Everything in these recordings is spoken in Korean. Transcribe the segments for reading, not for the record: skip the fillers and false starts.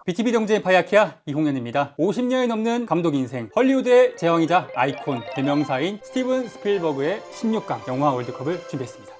BTV 동지의 파이아키아 이홍현입니다. 50년이 넘는 감독 인생, 헐리우드의 제왕이자 아이콘, 대명사인 스티븐 스필버그의 16강 영화 월드컵을 준비했습니다.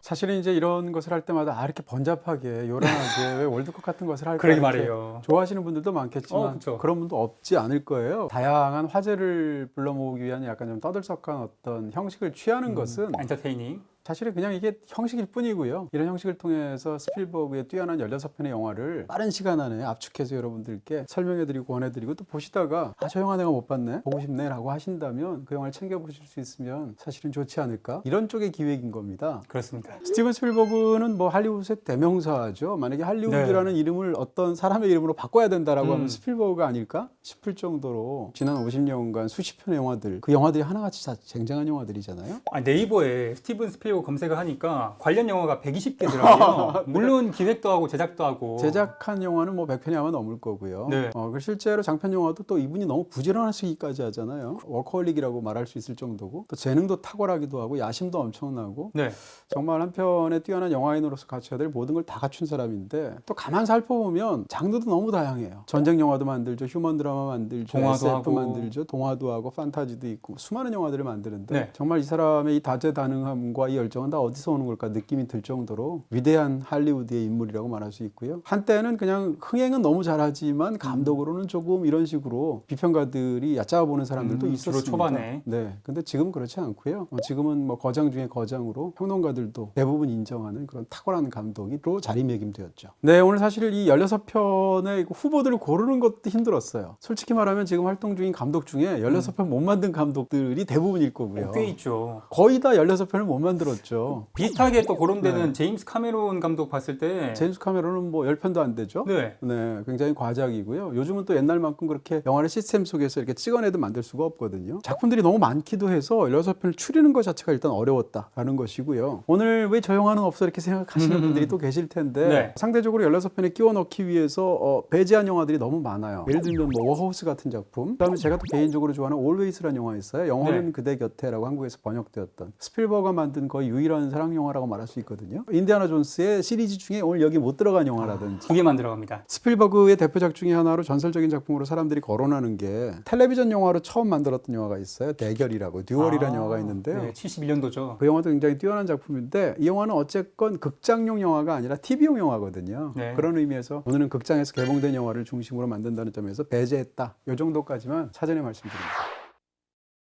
사실은 이제 이런 것을 할 때마다 이렇게 번잡하게 요란하게 왜 월드컵 같은 것을 할까 그러게 이렇게 말이에요. 좋아하시는 분들도 많겠지만 그쵸. 그런 분도 없지 않을 거예요. 다양한 화제를 불러 모으기 위한 약간 좀 떠들썩한 어떤 형식을 취하는 것은 엔터테이닝. 사실은 그냥 이게 형식일 뿐이고요. 이런 형식을 통해서 스필버그의 뛰어난 16편의 영화를 빠른 시간 안에 압축해서 여러분들께 설명해드리고 권해드리고 또 보시다가 저 영화 내가 못 봤네, 보고 싶네 라고 하신다면 그 영화를 챙겨보실 수 있으면 사실은 좋지 않을까, 이런 쪽의 기획인 겁니다. 그렇습니다. 스티븐 스필버그는 뭐 할리우드의 대명사죠. 만약에 할리우드라는 이름을 어떤 사람의 이름으로 바꿔야 된다라고 하면 스필버그가 아닐까 싶을 정도로 지난 50년간 수십 편의 영화들, 그 영화들이 하나같이 다 쟁쟁한 영화들이잖아요. 네이버에 스티븐 스필버그 검색을 하니까 관련 영화가 120개더라고요. 물론 기획도 하고 제작도 하고. 제작한 영화는 뭐 100편이 아마 넘을 거고요. 네. 그 실제로 장편 영화도 또 이분이 너무 부지런하시기까지 하잖아요. 워커홀릭이라고 말할 수 있을 정도고, 또 재능도 탁월하기도 하고 야심도 엄청나고, 네. 정말 한편의 뛰어난 영화인으로서 갖춰야 될 모든 걸 다 갖춘 사람인데, 또 가만 살펴보면 장르도 너무 다양해요. 전쟁 영화도 만들죠, 휴먼 드라마 만들죠, 동화도 SF 하고. 만들죠, 동화도 하고 판타지도 있고 수많은 영화들을 만드는데 네. 정말 이 사람의 이 다재다능함과 이 열정은 다 어디서 오는 걸까 느낌이 들 정도로 위대한 할리우드의 인물이라고 말할 수 있고요. 한때는 그냥 흥행은 너무 잘하지만 감독으로는 조금 이런 식으로 비평가들이 얕잡아 보는 사람들도 있었습니다. 주로 초반에. 네, 근데 지금은 그렇지 않고요. 지금은 뭐 거장 중에 거장으로 평론가들도 대부분 인정하는 그런 탁월한 감독으로 자리매김되었죠. 네, 오늘 사실 이 16편의 후보들을 고르는 것도 힘들었어요. 솔직히 말하면 지금 활동 중인 감독 중에 16편 못 만든 감독들이 대부분일 거고요. 꽤 있죠. 거의 다 16편을 못 만들었죠. 비슷하게 또 거론되는 제임스 카메론 감독 봤을 때 제임스 카메론은 뭐 10편도 안 되죠. 네. 네, 굉장히 과작이고요. 요즘은 또 옛날만큼 그렇게 영화를 시스템 속에서 이렇게 찍어내도 만들 수가 없거든요. 작품들이 너무 많기도 해서 16편을 추리는 것 자체가 일단 어려웠다라는 것이고요. 오늘 왜 저 영화는 없어 이렇게 생각하시는 분들이 또 계실 텐데 네. 상대적으로 16편에 끼워 넣기 위해서 배제한 영화들이 너무 많아요. 예를 들면 뭐 워하우스 같은 작품, 그다음에 제가 또 개인적으로 좋아하는 Always라는 영화 있어요. 영혼은 네. 그대 곁에라고 한국에서 번역되었던 스필버거가 만든 거의 유일한 사랑 영화라고 말할 수 있거든요. 인디아나 존스의 시리즈 중에 오늘 여기 못 들어간 영화라든지 2개만 들어갑니다. 스필버그의 대표작 중에 하나로 전설적인 작품으로 사람들이 거론하는 게 텔레비전 영화로 처음 만들었던 영화가 있어요. 대결이라고, 듀얼이라는 영화가 있는데요. 네, 71년도죠. 그 영화도 굉장히 뛰어난 작품인데 이 영화는 어쨌건 극장용 영화가 아니라 TV용 영화거든요. 네. 그런 의미에서 오늘은 극장에서 개봉된 영화를 중심으로 만든다는 점에서 배제했다. 이 정도까지만 사전에 말씀드립니다.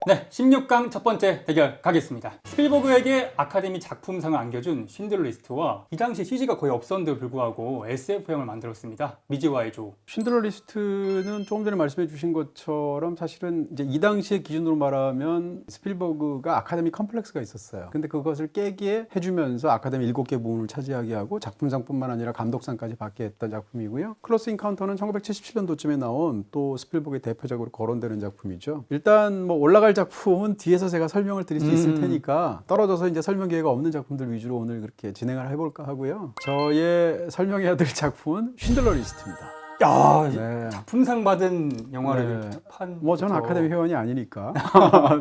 네, 16강 첫 번째 대결 가겠습니다. 스필버그에게 아카데미 작품상을 안겨준 쉰들러 리스트와 이 당시 CG가 거의 없었는데도 불구하고 SF형을 만들었습니다. 미즈와의 조. 쉰들러 리스트는 조금 전에 말씀해 주신 것처럼 사실은 이제 이 당시의 기준으로 말하면 스필버그가 아카데미 컴플렉스가 있었어요. 근데 그것을 깨게 해주면서 아카데미 7개 부문을 차지하게 하고 작품상뿐만 아니라 감독상까지 받게 했던 작품이고요. 클로스 인카운터는 1977년도쯤에 나온 또 스필버그의 대표작으로 거론되는 작품이죠. 일단 뭐 올라갈 작품은 뒤에서 제가 설명을 드릴 수 있을 테니까 떨어져서 이제 설명 기회가 없는 작품들 위주로 오늘 그렇게 진행을 해볼까 하고요. 저의 설명해야 될 작품은 쉰들러 리스트입니다. 야, 네. 작품상 받은 영화를 네. 투판. 뭐 저는 아카데미 회원이 아니니까.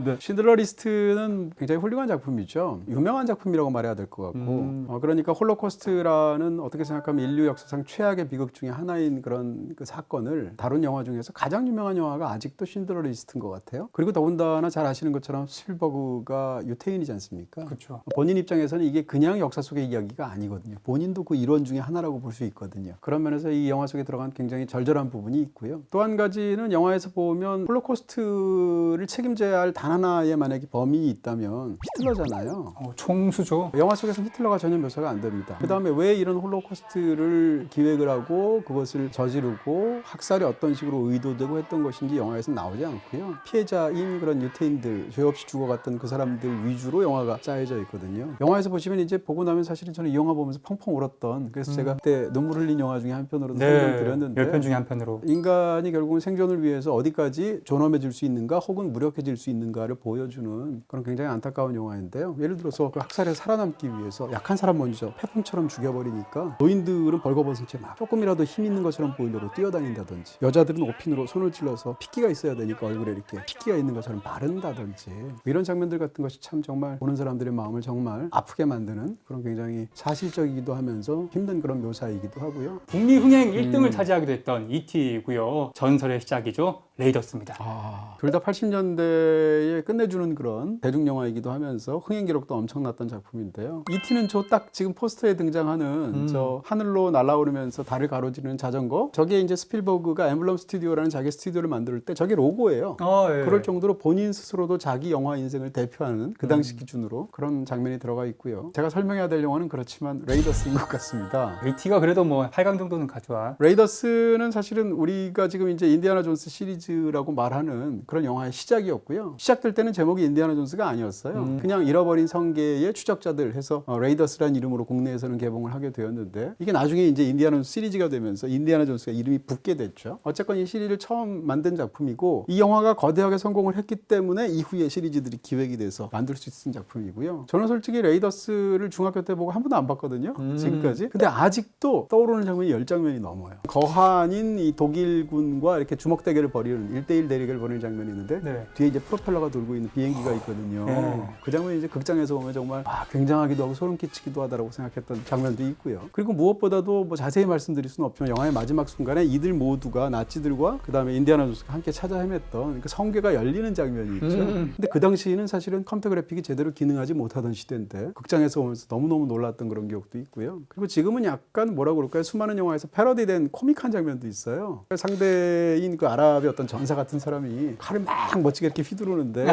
네. 쉰들러 리스트는 굉장히 훌륭한 작품이죠. 유명한 작품이라고 말해야 될 것 같고, 그러니까 홀로코스트라는 어떻게 생각하면 인류 역사상 최악의 비극 중에 하나인 그런 그 사건을 다룬 영화 중에서 가장 유명한 영화가 아직도 쉰들러 리스트인 것 같아요. 그리고 더군다나 잘 아시는 것처럼 스필버그가 유태인이지 않습니까? 그렇죠. 본인 입장에서는 이게 그냥 역사 속의 이야기가 아니거든요. 본인도 그 일원 중에 하나라고 볼 수 있거든요. 그런 면에서 이 영화 속에 들어간 굉장히 절절한 부분이 있고요. 또 한 가지는 영화에서 보면 홀로코스트를 책임져야 할 단 하나의 만약에 범인이 있다면 히틀러잖아요. 총수죠. 영화 속에서 히틀러가 전혀 묘사가 안 됩니다. 그 다음에 왜 이런 홀로코스트를 기획을 하고 그것을 저지르고 학살이 어떤 식으로 의도되고 했던 것인지 영화에서 나오지 않고요. 피해자인 그런 유태인들, 죄 없이 죽어갔던 그 사람들 위주로 영화가 짜여져 있거든요. 영화에서 보시면 이제 보고 나면 사실은 저는 이 영화 보면서 펑펑 울었던, 그래서 제가 그때 눈물 흘린 영화 중에 한 편으로 설명을 드렸는데 10편 중에 한 편으로. 인간이 결국은 생존을 위해서 어디까지 존엄해질 수 있는가 혹은 무력해질 수 있는가를 보여주는 그런 굉장히 안타까운 영화인데요. 예를 들어서 그 학살에 살아남기 위해서 약한 사람 먼저 폐품처럼 죽여버리니까 노인들은 벌거벗은 채 막 조금이라도 힘 있는 것처럼 보이려고 뛰어다닌다든지, 여자들은 오핀으로 손을 찔러서 핏기가 있어야 되니까 얼굴에 이렇게 핏기가 있는 것처럼 바른다든지, 이런 장면들 같은 것이 참 정말 보는 사람들의 마음을 정말 아프게 만드는 그런 굉장히 사실적이기도 하면서 힘든 그런 묘사이기도 하고요. 북미 흥행 1등을 차지하게 차지하기도 했던 E.T.고요. 전설의 시작이죠. 레이더스입니다. 둘 다 80년대에 끝내주는 그런 대중영화이기도 하면서 흥행 기록도 엄청났던 작품인데요. E.T.는 저 딱 지금 포스터에 등장하는 저 하늘로 날아오르면서 달을 가로지르는 자전거, 저게 이제 스필버그가 엠블럼 스튜디오라는 자기 스튜디오를 만들 때 저게 로고예요. 예. 그럴 정도로 본인 스스로도 자기 영화 인생을 대표하는 그 당시 기준으로 그런 장면이 들어가 있고요. 제가 설명해야 될 영화는 그렇지만 레이더스인 것 같습니다. E.T.가 그래도 뭐 8강 정도는 가져와. 레이더스는 사실은 우리가 지금 이제 인디아나 존스 시리즈라고 말하는 그런 영화의 시작이었고요. 시작될 때는 제목이 인디아나 존스가 아니었어요. 그냥 잃어버린 성계의 추적자들 해서 레이더스라는 이름으로 국내에서는 개봉을 하게 되었는데, 이게 나중에 이제 인디아나 존스 시리즈가 되면서 인디아나 존스가 이름이 붙게 됐죠. 어쨌건 이 시리즈를 처음 만든 작품이고, 이 영화가 거대하게 성공을 했기 때문에 이후에 시리즈들이 기획이 돼서 만들 수 있는 작품이고요. 저는 솔직히 레이더스를 중학교 때 보고 한 번도 안 봤거든요. 지금까지. 근데 아직도 떠오르는 장면이 10장면이 넘어요. 거한인 이 독일군과 이렇게 주먹 대결을 벌이는 1대1 대결을 벌이는 장면이 있는데, 네. 뒤에 이제 프로펠러가 돌고 있는 비행기가 있거든요. 그 장면이 이제 극장에서 보면 정말 굉장하기도 하고 소름 끼치기도 하다라고 생각했던 장면도 있고요. 그리고 무엇보다도 뭐 자세히 말씀드릴 수는 없지만 영화의 마지막 순간에 이들 모두가 나치들과 그 다음에 인디아나 존스가 함께 찾아 헤맸던 그 성궤가 열리는 장면이 있죠. 근데 그 당시에는 사실은 컴퓨터 그래픽이 제대로 기능하지 못하던 시대인데 극장에서 보면서 너무너무 놀랐던 그런 기억도 있고요. 그리고 지금은 약간 뭐라고 그럴까요? 수많은 영화에서 패러디된 코믹한 장면도 있어요. 상대인 그 아랍의 어떤 전사 같은 사람이 칼을 막 멋지게 이렇게 휘두르는데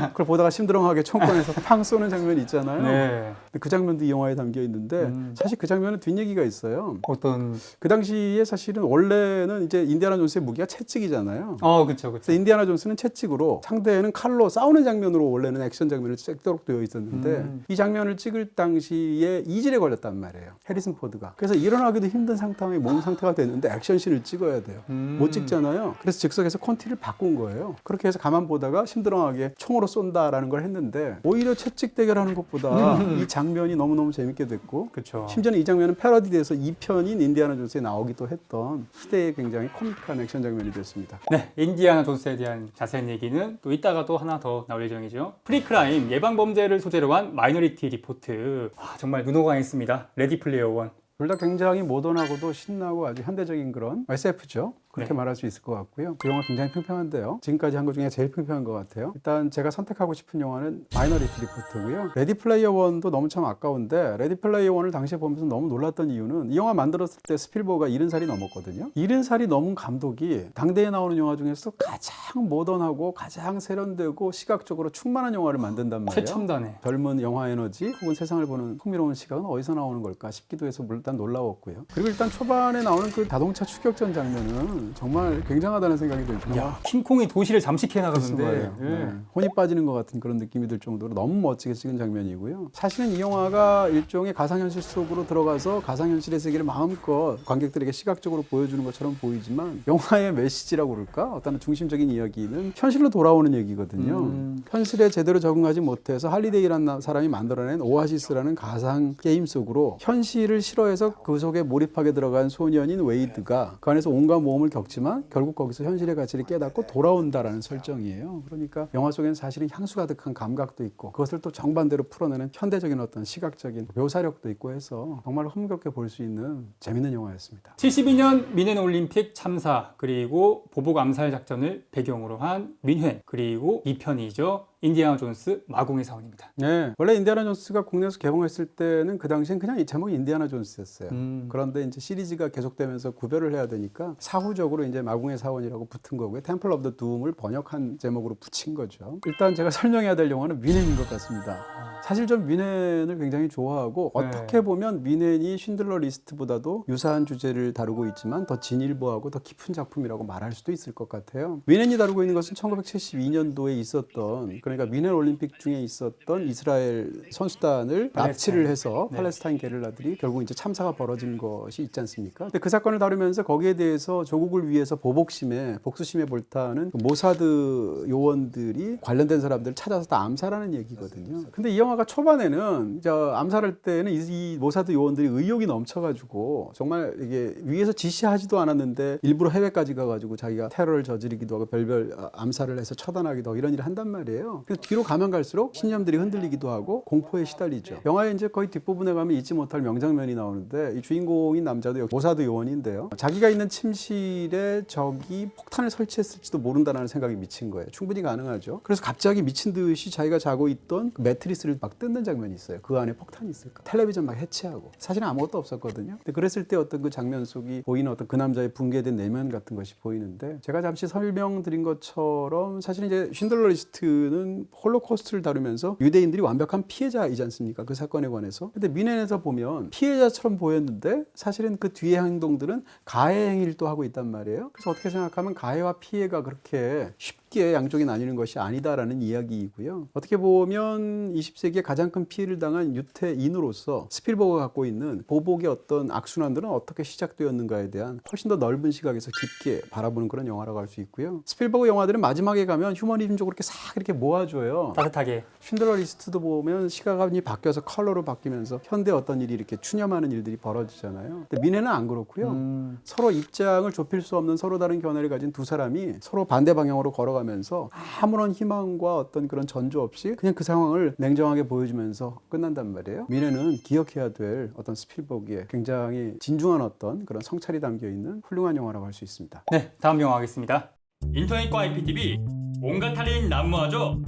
그걸 보다가 심드렁하게 총 꺼내서 팡 쏘는 장면이 있잖아요. 네. 근데 그 장면도 이 영화에 담겨 있는데 사실 그 장면은 뒷얘기가 있어요. 어떤 그 당시에 사실은 원래는 이제 인디아나 존스의 무기가 채찍이잖아요. 그쵸. 그래서 인디아나 존스는 채찍으로, 상대는 칼로 싸우는 장면으로 원래는 액션 장면을 찍도록 되어 있었는데 이 장면을 찍을 당시에 이질에 걸렸단 말이에요. 해리슨 포드가. 그래서 일어나기도 힘든 상황이 몸 상태가 됐는데 액션씬을 찍어야 돼요. 못 찍잖아요. 그래서 즉석에서 콘티를 바꾼 거예요. 그렇게 해서 가만 보다가 심드렁하게 총으로 쏜다라는 걸 했는데, 오히려 채찍 대결하는 것보다 이 장면이 너무너무 재밌게 됐고, 그쵸. 심지어는 이 장면은 패러디돼서 2편인 인디아나 존스에 나오기도 했던 시대의 굉장히 코믹한 액션 장면이 됐습니다. 네, 인디아나 존스에 대한 자세한 얘기는 또 이따가 또 하나 더 나올 예정이죠. 프리크라임, 예방범죄를 소재로 한 마이너리티 리포트. 정말 눈호강했습니다. 레디 플레이어 원. 둘 다 굉장히 모던하고도 신나고 아주 현대적인 그런 SF죠. 그렇게 네. 말할 수 있을 것 같고요. 그 영화 굉장히 평평한데요. 지금까지 한 것 중에 제일 평평한 것 같아요. 일단 제가 선택하고 싶은 영화는 마이너리티 리포트고요. 레디 플레이어 원도 너무 참 아까운데, 레디 플레이어 원을 당시에 보면서 너무 놀랐던 이유는 이 영화 만들었을 때 스필버그가 70살이 넘었거든요. 70살이 넘은 감독이 당대에 나오는 영화 중에서 가장 모던하고 가장 세련되고 시각적으로 충만한 영화를 만든단 말이에요. 최첨단에. 젊은 영화 에너지 혹은 세상을 보는 흥미로운 시각은 어디서 나오는 걸까 싶기도 해서 일단 놀라웠고요. 그리고 일단 초반에 나오는 그 자동차 추격전 장면은 정말 굉장하다는 생각이 들죠. 야, 킹콩이 도시를 잠식해 나가는데. 네. 혼이 빠지는 것 같은 그런 느낌이 들 정도로 너무 멋지게 찍은 장면이고요. 사실은 이 영화가 일종의 가상현실 속으로 들어가서 가상현실의 세계를 마음껏 관객들에게 시각적으로 보여주는 것처럼 보이지만, 영화의 메시지라고 그럴까? 어떤 중심적인 이야기는 현실로 돌아오는 얘기거든요. 현실에 제대로 적응하지 못해서 할리데이라는 사람이 만들어낸 오아시스라는 가상 게임 속으로 현실을 싫어해서 그 속에 몰입하게 들어간 소년인 웨이드가 그 안에서 온갖 모험을 겪지만 결국 거기서 현실의 가치를 깨닫고 돌아온다라는 설정이에요. 그러니까 영화 속에는 사실은 향수 가득한 감각도 있고, 그것을 또 정반대로 풀어내는 현대적인 어떤 시각적인 묘사력도 있고 해서 정말 흥겹게 볼 수 있는 재밌는 영화였습니다. 72년 미넨 올림픽 참사, 그리고 보복 암살 작전을 배경으로 한 민회, 그리고 2편이죠. 인디아나 존스 마공의 사원입니다. 네, 원래 인디아나 존스가 국내에서 개봉했을 때는 그 당시엔 그냥 이 제목이 인디아나 존스였어요. 그런데 이제 시리즈가 계속되면서 구별을 해야 되니까 사후적으로 이제 마공의 사원이라고 붙은 거고요. 템플 오브 더 둠을 번역한 제목으로 붙인 거죠. 일단 제가 설명해야 될 영화는 미넨인 것 같습니다. 사실 전 미넨을 굉장히 좋아하고, 어떻게 보면 미넨이 쉰들러 리스트보다도 유사한 주제를 다루고 있지만 더 진일보하고 더 깊은 작품이라고 말할 수도 있을 것 같아요. 미넨이 다루고 있는 것은 1972년도에 있었던, 그러니까 미넨 올림픽 중에 있었던 이스라엘 선수단을 납치를 해서 팔레스타인 게릴라들이 결국 이제 참사가 벌어진 것이 있지 않습니까? 근데 그 사건을 다루면서 거기에 대해서 조국을 위해서 복수심에 불타는 모사드 요원들이 관련된 사람들을 찾아서 다 암살하는 얘기거든요. 근데 이 영화가 초반에는 암살할 때는 이 모사드 요원들이 의욕이 넘쳐가지고 정말 이게 위에서 지시하지도 않았는데 일부러 해외까지 가가지고 자기가 테러를 저지르기도 하고 별별 암살을 해서 처단하기도 하고 이런 일을 한단 말이에요. 근데 뒤로 가면 갈수록 신념들이 흔들리기도 하고 공포에 시달리죠. 영화의 이제 거의 뒷부분에 가면 잊지 못할 명장면이 나오는데 이 주인공인 남자도 역시 모사드 요원인데요. 자기가 있는 침실에 적이 폭탄을 설치했을지도 모른다는 생각이 미친 거예요. 충분히 가능하죠. 그래서 갑자기 미친 듯이 자기가 자고 있던 그 매트리스를 막 뜯는 장면이 있어요. 그 안에 폭탄이 있을까? 텔레비전 막 해체하고. 사실은 아무것도 없었거든요. 근데 그랬을 때 어떤 그 장면 속이 보이는 어떤 그 남자의 붕괴된 내면 같은 것이 보이는데, 제가 잠시 설명드린 것처럼 사실 이제 쉰들러 리스트는 홀로코스트를 다루면서 유대인들이 완벽한 피해자이지 않습니까? 그 사건에 관해서. 근데 미넨에서 보면 피해자처럼 보였는데 사실은 그 뒤의 행동들은 가해 행위를 또 하고 있단 말이에요. 그래서 어떻게 생각하면 가해와 피해가 그렇게 쉽게 양쪽이 나뉘는 것이 아니다라는 이야기이고요. 어떻게 보면 20세기에 가장 큰 피해를 당한 유태인으로서 스필버그가 갖고 있는 보복의 어떤 악순환들은 어떻게 시작되었는가에 대한 훨씬 더 넓은 시각에서 깊게 바라보는 그런 영화라고 할 수 있고요. 스필버그 영화들은 마지막에 가면 휴머니즘적으로 이렇게 싹 이렇게 모아줘요. 따뜻하게. 쉰들러 리스트도 보면 시각이 바뀌어서 컬러로 바뀌면서 현대 어떤 일이 이렇게 추념하는 일들이 벌어지잖아요. 근데 미네는 안 그렇고요. 서로 입장을 좁힐 수 없는 서로 다른 견해를 가진 두 사람이 서로 반대 방향으로 걸어가면서 아무런 희망과 어떤 그런 전조 없이 그냥 그 상황을 냉정하게 보여주면서 끝난단 말이에요. 미네는 기억해야 될 어떤 스필버그의 굉장히 진중한 어떤 그런 성찰이 담겨 있는 훌륭한 영화라고 할 수 있습니다. 네, 다음 영화 하겠습니다. 인터넷과 IPTV 온갖 할인 난무하죠.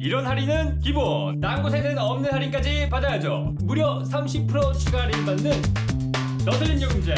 이런 할인은 기본, 딴 곳에는 없는 할인까지 받아야죠. 무려 30% 추가 할인 받는 너슬림 요금제.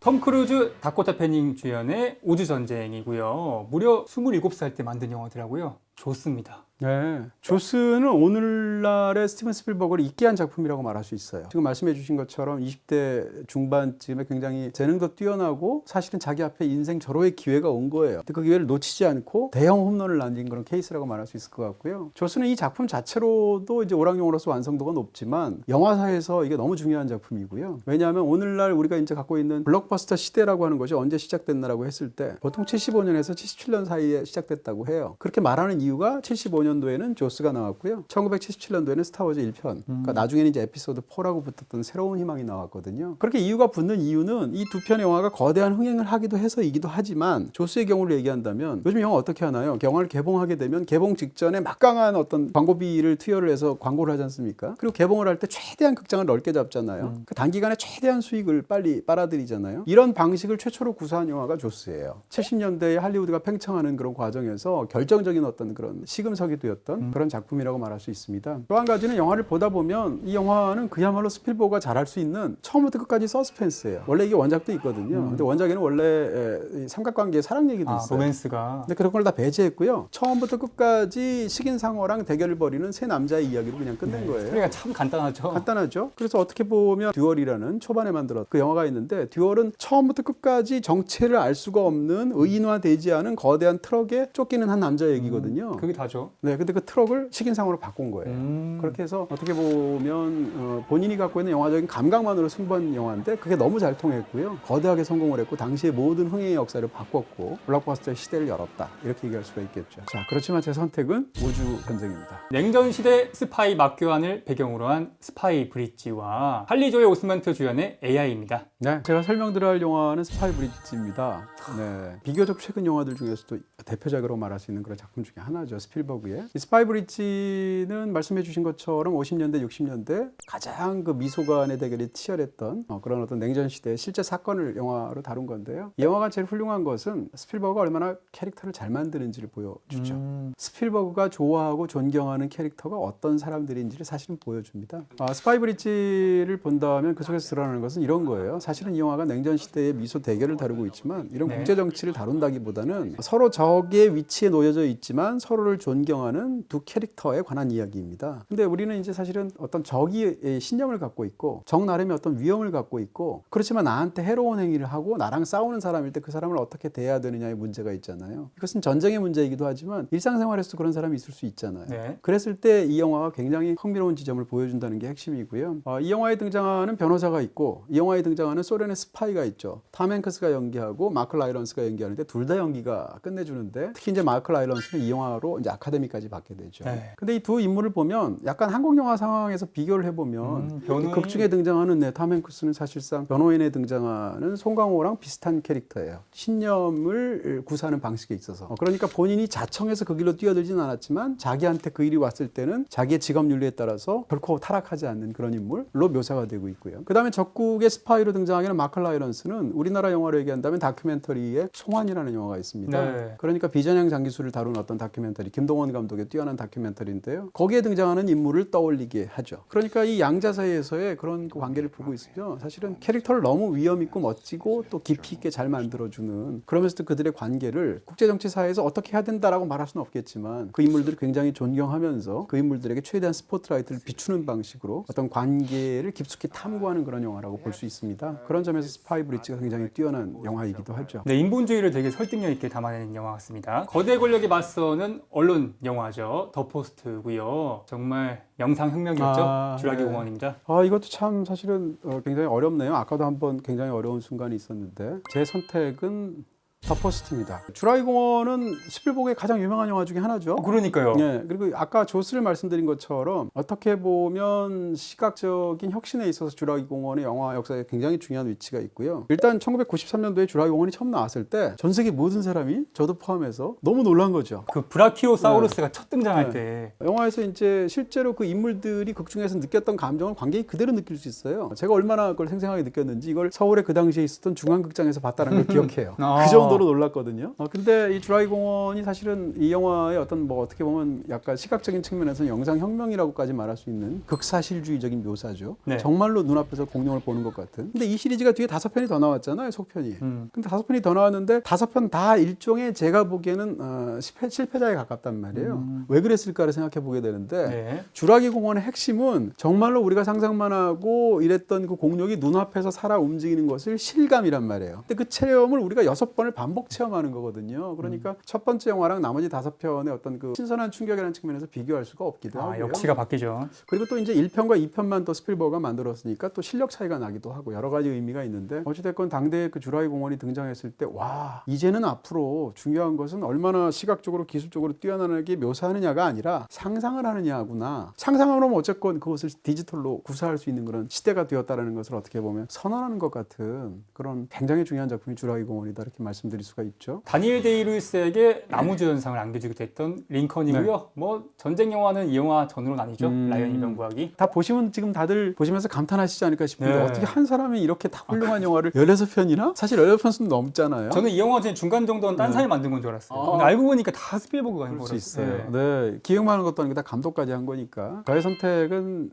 톰 크루즈, 다코타 패닝 주연의 우주전쟁이고요. 무려 27살 때 만든 영화더라고요. 좋습니다. 네, 조스는 오늘날의 스티븐 스필버그를 잊게 한 작품이라고 말할 수 있어요. 지금 말씀해 주신 것처럼 20대 중반쯤에 굉장히 재능도 뛰어나고 사실은 자기 앞에 인생 절호의 기회가 온 거예요. 근데 그 기회를 놓치지 않고 대형 홈런을 날린 그런 케이스라고 말할 수 있을 것 같고요. 조스는 이 작품 자체로도 이제 오락용어로서 완성도가 높지만 영화사에서 이게 너무 중요한 작품이고요. 왜냐하면 오늘날 우리가 이제 갖고 있는 블록버스터 시대라고 하는 것이 언제 시작됐나라고 했을 때 보통 75년에서 77년 사이에 시작됐다고 해요. 그렇게 말하는 이유가 75년도에는 조스가 나왔고요. 1977년도에는 스타워즈 1편. 그러니까 나중에는 이제 에피소드 4라고 붙었던 새로운 희망이 나왔거든요. 그렇게 이유가 붙는 이유는 이 두 편의 영화가 거대한 흥행을 하기도 해서이기도 하지만 조스의 경우를 얘기한다면 요즘 영화 어떻게 하나요? 영화를 개봉하게 되면 개봉 직전에 막강한 어떤 광고비를 투여를 해서 광고를 하지 않습니까? 그리고 개봉을 할 때 최대한 극장을 넓게 잡잖아요. 그 단기간에 최대한 수익을 빨리 빨아들이잖아요. 이런 방식을 최초로 구사한 영화가 조스예요. 70년대에 할리우드가 팽창하는 그런 과정에서 결정적인 어떤 그런 시금석이 되었던 그런 작품이라고 말할 수 있습니다. 또 한 가지는 영화를 보다 보면 이 영화는 그야말로 스필버그가 잘할 수 있는 처음부터 끝까지 서스펜스예요. 원래 이게 원작도 있거든요. 근데 원작에는 원래 삼각관계의 사랑 얘기도 있어요. 로맨스가. 근데 그런 걸 다 배제했고요. 처음부터 끝까지 식인상어랑 대결을 벌이는 세 남자의 이야기로 그냥 끝낸 거예요. 스토리가 참 간단하죠. 간단하죠. 그래서 어떻게 보면 듀얼이라는 초반에 만들었던 그 영화가 있는데, 듀얼은 처음부터 끝까지 정체를 알 수가 없는 의인화되지 않은 거대한 트럭에 쫓기는 한 남자 얘기거든요. 그게 다죠. 네, 근데 그 트럭을 식인상으로 바꾼 거예요. 그렇게 해서 어떻게 보면 본인이 갖고 있는 영화적인 감각만으로 승부한 영화인데 그게 너무 잘 통했고요. 거대하게 성공을 했고 당시의 모든 흥행의 역사를 바꿨고 블록버스터의 시대를 열었다. 이렇게 얘기할 수가 있겠죠. 자, 그렇지만 제 선택은 우주 전쟁입니다. 냉전 시대 스파이 막교환을 배경으로 한 스파이 브릿지와 할리 조의 오스먼트 주연의 AI입니다. 네, 제가 설명드려야 할 영화는 스파이 브릿지입니다. 네, 비교적 최근 영화들 중에서도 대표작으로 말할 수 있는 그런 작품 중에 하나죠. 스필버그의. 이 스파이 브릿지는 말씀해 주신 것처럼 50년대, 60년대 가장 그 미소 간의 대결이 치열했던 그런 어떤 냉전 시대의 실제 사건을 영화로 다룬 건데요. 이 영화가 제일 훌륭한 것은 스필버그가 얼마나 캐릭터를 잘 만드는지를 보여주죠. 스필버그가 좋아하고 존경하는 캐릭터가 어떤 사람들인지를 사실은 보여줍니다. 스파이 브릿지를 본다면 그 속에서 드러나는 것은 이런 거예요. 사실은 이 영화가 냉전 시대의 미소 대결을 다루고 있지만 이런 네. 국제 정치를 다룬다기보다는 서로 적의 위치에 놓여져 있지만 서로를 존경하는 두 캐릭터에 관한 이야기입니다. 근데 우리는 이제 사실은 어떤 적이 신념을 갖고 있고 적 나름의 어떤 위험을 갖고 있고, 그렇지만 나한테 해로운 행위를 하고 나랑 싸우는 사람일 때 그 사람을 어떻게 대해야 되느냐의 문제가 있잖아요. 이것은 전쟁의 문제이기도 하지만 일상생활에서도 그런 사람이 있을 수 있잖아요. 네. 그랬을 때 이 영화가 굉장히 흥미로운 지점을 보여준다는 게 핵심이고요. 이 영화에 등장하는 변호사가 있고 이 영화에 등장하는 소련의 스파이가 있죠. 탐 행크스가 연기하고 마크 라이런스가 연기하는데 둘 다 연기가 끝내주는데, 특히 이제 마크 라이런스는 이 영화로 이제 아카데미 차이까지 받게 되죠. 네. 근데 이 두 인물을 보면 약간 한국 영화 상황에서 비교를 해보면 변호인. 극 중에 등장하는 톰 행크스는 사실상 변호인에 등장하는 송강호랑 비슷한 캐릭터예요. 신념을 구사하는 방식에 있어서. 그러니까 본인이 자청해서 그 길로 뛰어들진 않았지만 자기한테 그 일이 왔을 때는 자기의 직업 윤리에 따라서 결코 타락하지 않는 그런 인물로 묘사가 되고 있고요. 그 다음에 적국의 스파이로 등장하기는 마크 라이런스는 우리나라 영화로 얘기한다면 다큐멘터리의 송환이라는 영화가 있습니다. 네. 그러니까 비전향 장기술을 다룬 어떤 다큐멘터리, 김동원 감독의 뛰어난 다큐멘터리인데요. 거기에 등장하는 인물을 떠올리게 하죠. 그러니까 이 양자 사이에서의 그런 그 관계를 보고 있으면 사실은 캐릭터를 너무 위험 있고 멋지고 또 깊이 있게 잘 만들어주는, 그러면서도 그들의 관계를 국제정치사회에서 어떻게 해야 된다라고 말할 수는 없겠지만 그 인물들을 굉장히 존경하면서 그 인물들에게 최대한 스포트라이트를 비추는 방식으로 어떤 관계를 깊숙이 탐구하는 그런 영화라고 볼 수 있습니다. 그런 점에서 스파이 브릿지가 굉장히 뛰어난 영화이기도 하죠. 네, 인본주의를 되게 설득력 있게 담아내는 영화 같습니다. 거대 권력에 맞서는 언론 영화죠. 더 포스트고요. 정말 영상혁명이었죠. 주라기 네. 공원입니다. 이것도 참 사실은 굉장히 어렵네요. 아까도 한번 굉장히 어려운 순간이 있었는데 제 선택은 더 포스트입니다. 주라기 공원은 스필버그의 가장 유명한 영화 중에 하나죠. 그러니까요. 네, 그리고 아까 조스를 말씀드린 것처럼 어떻게 보면 시각적인 혁신에 있어서 주라기 공원의 영화 역사에 굉장히 중요한 위치가 있고요. 일단 1993년도에 주라기 공원이 처음 나왔을 때 전 세계 모든 사람이 저도 포함해서 너무 놀란 거죠. 그 브라키오사우루스가 첫 등장할 때 영화에서 이제 실제로 그 인물들이 극 중에서 느꼈던 감정을 관객이 그대로 느낄 수 있어요. 제가 얼마나 그걸 생생하게 느꼈는지 이걸 서울에 그 당시에 있었던 중앙극장에서 봤다는 걸 기억해요. 그 정도로 놀랐거든요. 근데 이 주라기 공원이 사실은 이 영화의 어떤 뭐 어떻게 보면 약간 시각적인 측면에서는 영상혁명이라고까지 말할 수 있는 극사실주의적인 묘사죠. 네. 정말로 눈앞에서 공룡을 보는 것 같은. 근데 이 시리즈가 뒤에 5편이 더 나왔잖아요. 속편이. 근데 5편이 더 나왔는데 5편 다 일종의 제가 보기에는 실패자에 가깝단 말이에요. 왜 그랬을까를 생각해 보게 되는데 네. 주라기 공원의 핵심은 정말로 우리가 상상만 하고 이랬던 그 공룡이 눈앞에서 살아 움직이는 것을 실감이란 말이에요. 근데 그 체험을 우리가 6번을 반복 체험하는 거거든요. 그러니까 첫 번째 영화랑 나머지 5편의 어떤 그 신선한 충격이라는 측면에서 비교할 수가 없기도 하고요. 역시가 바뀌죠. 그리고 또 이제 1편과 2편만 또 스필버그가 만들었으니까 또 실력 차이가 나기도 하고 여러 가지 의미가 있는데 어찌됐건 당대에 그 주라기 공원이 등장했을 때 와, 이제는 앞으로 중요한 것은 얼마나 시각적으로 기술적으로 뛰어나게 묘사하느냐가 아니라 상상을 하느냐구나. 상상하면 어쨌건 그것을 디지털로 구사할 수 있는 그런 시대가 되었다는 것을 어떻게 보면 선언하는 것 같은 그런 굉장히 중요한 작품이 주라기 공원이다 이렇게 말씀드릴 수가 있죠. 다니엘 데이루이스에게 나무주연상을 안겨주게 됐던 링컨이고요. 뭐 전쟁 영화는 이 영화 전으로 나뉘죠. 라이언 일병구하기. 다 보시면 지금 다들 보시면서 감탄하시지 않을까 싶은데 네. 어떻게 한 사람이 이렇게 다 훌륭한 영화를 16편이나? 사실 16편은 넘잖아요. 저는 이 영화 중에 중간 정도는 딴 사람이 만든 건 줄 알았어요. 근데 알고 보니까 다 스필버그가 한 그럴 수 거라서. 있어요. 네. 기획만 하는 것도 아니고 다 감독까지 한 거니까. 저의 선택은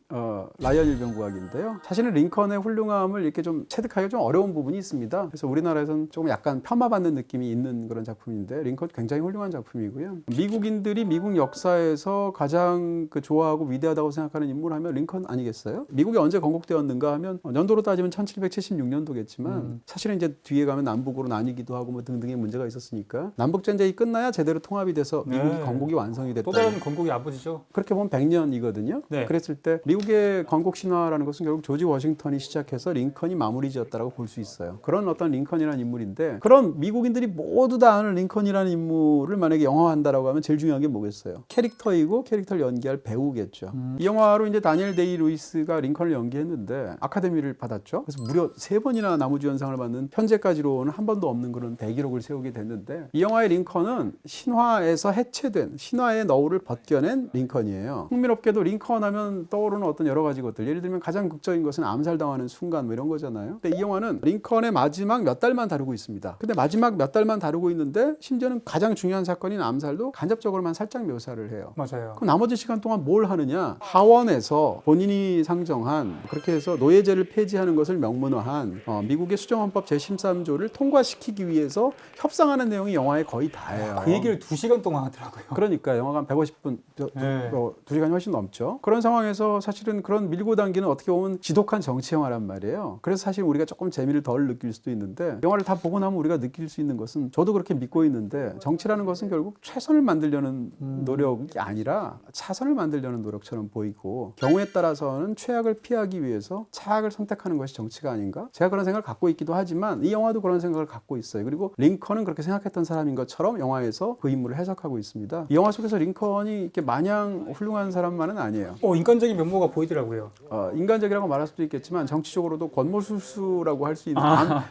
라이언 일병구하기인데요. 사실은 링컨의 훌륭함을 이렇게 좀 체득하기가 좀 어려운 부분이 있습니다. 그래서 우리나라에서는 조금 약간 폄하받는 느낌이 있는 그런 작품인데 링컨 굉장히 훌륭한 작품이고요. 미국인들이 미국 역사에서 가장 그 좋아하고 위대하다고 생각하는 인물 하면 링컨 아니겠어요? 미국이 언제 건국되었는가 하면 연도로 따지면 1776년도겠지만 사실은 이제 뒤에 가면 남북으로 나뉘기도 하고 뭐 등등의 문제가 있었으니까 남북전쟁이 끝나야 제대로 통합이 돼서 미국이 네. 건국이 완성이 됐다. 또 다른 건국의 아버지죠. 그렇게 보면 100년이거든요. 네. 그랬을 때 미국의 건국 신화라는 것은 결국 조지 워싱턴이 시작해서 링컨이 마무리 지었다라고 볼 수 있어요. 그런 어떤 링컨이라는 인물인데 그런 미국인들이 모두 다 아는 링컨이라는 인물을 만약에 영화화한다라고 하면 제일 중요한 게 뭐겠어요? 캐릭터이고 캐릭터를 연기할 배우겠죠. 이 영화로 이제 다니엘 데이 루이스가 링컨을 연기했는데 아카데미를 받았죠. 그래서 무려 3번이나 나무주연상을 받는 현재까지로는 한 번도 없는 그런 대기록을 세우게 됐는데 이 영화의 링컨은 신화에서 해체된 신화의 너울을 벗겨낸 링컨이에요. 흥미롭게도 링컨 하면 떠오르는 어떤 여러 가지 것들 예를 들면 가장 극적인 것은 암살당하는 순간 뭐 이런 거잖아요. 근데 이 영화는 링컨의 마지막 몇 달만 다루고 있습니다. 근데 마지막 몇 달만 다루고 있는데 심지어는 가장 중요한 사건인 암살도 간접적으로만 살짝 묘사를 해요. 맞아요. 그럼 나머지 시간 동안 뭘 하느냐? 하원에서 본인이 상정한 그렇게 해서 노예제를 폐지하는 것을 명문화한 미국의 수정헌법 제13조를 통과시키기 위해서 협상하는 내용이 영화에 거의 다예요. 그 얘기를 2시간 동안 하더라고요. 그러니까 영화가 한 150분, 네. 2시간이 훨씬 넘죠. 그런 상황에서 사실은 그런 밀고 당기는 어떻게 보면 지독한 정치 영화란 말이에요. 그래서 사실 우리가 조금 재미를 덜 느낄 수도 있는데 영화를 다 보고 나면 우리가 느낄 수 있는 것은 저도 그렇게 믿고 있는데 정치라는 것은 결국 최선을 만들려는 노력이 아니라 차선을 만들려는 노력처럼 보이고 경우에 따라서는 최악을 피하기 위해서 차악을 선택하는 것이 정치가 아닌가? 제가 그런 생각을 갖고 있기도 하지만 이 영화도 그런 생각을 갖고 있어요. 그리고 링컨은 그렇게 생각했던 사람인 것처럼 영화에서 그 인물을 해석하고 있습니다. 이 영화 속에서 링컨이 이렇게 마냥 훌륭한 사람만은 아니에요. 인간적인 면모가 보이더라고요. 인간적이라고 말할 수도 있겠지만 정치적으로도 권모술수라고 할 수 있는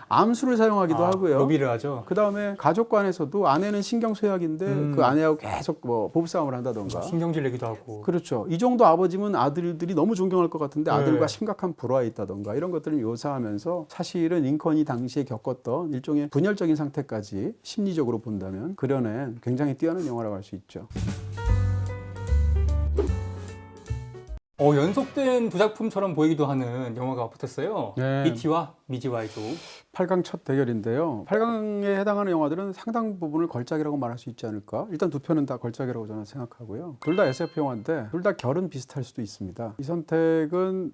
암수를 사용하기도 하고요. 로비를 하죠. 그 다음에 가족 간에서도 아내는 신경쇠약인데 그 아내하고 계속 뭐 부부싸움을 한다던가. 신경질 내기도 하고. 그렇죠. 이 정도 아버지면 아들들이 너무 존경할 것 같은데 아들과 네. 심각한 불화에 있다던가 이런 것들을 묘사하면서 사실은 링컨이 당시에 겪었던 일종의 분열적인 상태까지 심리적으로 본다면 그려낸 굉장히 뛰어난 영화라고 할 수 있죠. 연속된 두 작품처럼 보이기도 하는 영화가 붙었어요. 네. E.T.와 미지와의 조우. 8강 첫 대결인데요. 8강에 해당하는 영화들은 상당 부분을 걸작이라고 말할 수 있지 않을까? 일단 두 편은 다 걸작이라고 저는 생각하고요. 둘 다 SF 영화인데 둘 다 결은 비슷할 수도 있습니다. 이 선택은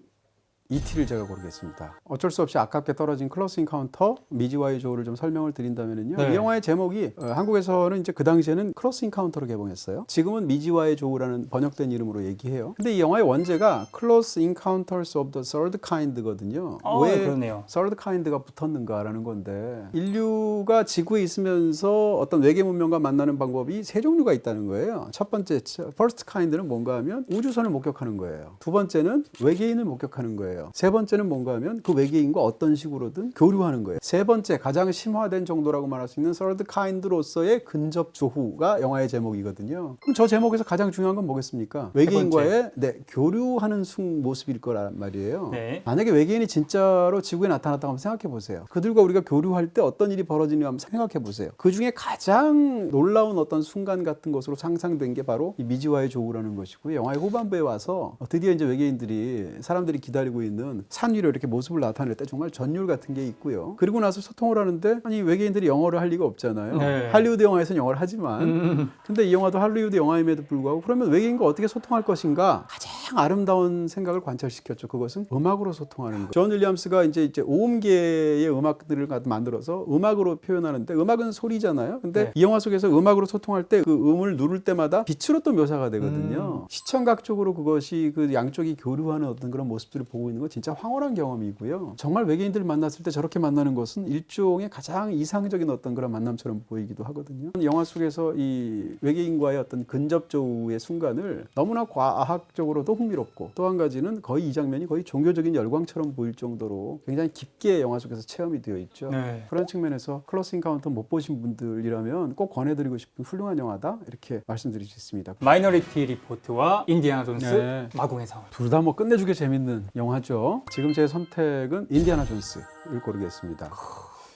E.T.를 제가 고르겠습니다. 어쩔 수 없이 아깝게 떨어진 클로스 인카운터, 미지와의 조우를 좀 설명을 드린다면요. 네. 이 영화의 제목이 한국에서는 이제 그 당시에는 클로스 인카운터로 개봉했어요. 지금은 미지와의 조우라는 번역된 이름으로 얘기해요. 근데 이 영화의 원제가 Close Encounters of the Third Kind거든요. 왜 그러네요. Third Kind가 붙었는가라는 건데 인류가 지구에 있으면서 어떤 외계 문명과 만나는 방법이 세 종류가 있다는 거예요. 첫 번째 First Kind는 뭔가 하면 우주선을 목격하는 거예요. 두 번째는 외계인을 목격하는 거예요. 세 번째는 뭔가 하면 그 외계인과 어떤 식으로든 교류하는 거예요. 세 번째 가장 심화된 정도라고 말할 수 있는 Third Kind로서의 근접 조후가 영화의 제목이거든요. 그럼 저 제목에서 가장 중요한 건 뭐겠습니까? 외계인과의 교류하는 모습일 거란 말이에요. 네. 만약에 외계인이 진짜로 지구에 나타났다고 한번 생각해 보세요. 그들과 우리가 교류할 때 어떤 일이 벌어지는가 한번 생각해 보세요. 그 중에 가장 놀라운 어떤 순간 같은 것으로 상상된 게 바로 이 미지와의 조우라는 것이고요. 영화의 후반부에 와서 드디어 이제 외계인들이 사람들이 기다리고 있는 산 위로 이렇게 모습을 나타낼 때 정말 전율 같은 게 있고요. 그리고 나서 소통을 하는데 아니 외계인들이 영어를 할 리가 없잖아요. 네. 할리우드 영화에서는 영어를 하지만 근데 이 영화도 할리우드 영화임에도 불구하고 그러면 외계인과 어떻게 소통할 것인가 가장 아름다운 생각을 관철시켰죠. 그것은 음악으로 소통하는 거. 존 윌리엄스가 이제 오음계의 음악들을 만들어서 음악으로 표현하는데 음악은 소리잖아요. 근데 이 영화 속에서 음악으로 소통할 때 그 음을 누를 때마다 빛으로 또 묘사가 되거든요. 시청각적으로 그것이 그 양쪽이 교류하는 어떤 그런 모습들을 보고 있는 건 진짜 황홀한 경험이고요. 정말 외계인들 만났을 때 저렇게 만나는 것은 일종의 가장 이상적인 어떤 그런 만남처럼 보이기도 하거든요. 영화 속에서 이 외계인과의 어떤 근접 조우의 순간을 너무나 과학적으로도 흥미롭고 또 한 가지는 거의 이 장면이 거의 종교적인 열광처럼 보일 정도로 굉장히 깊게 영화 속에서 체험이 되어 있죠. 네. 그런 측면에서 클로스 인카운터 못 보신 분들이라면 꼭 권해드리고 싶은 훌륭한 영화다 이렇게 말씀드릴 수 있습니다. 마이너리티 리포트와 인디아나 존스 네. 마궁의 사원. 둘 다 뭐 끝내주게 재밌는 영화죠. 지금 제 선택은 인디아나 존스를 고르겠습니다.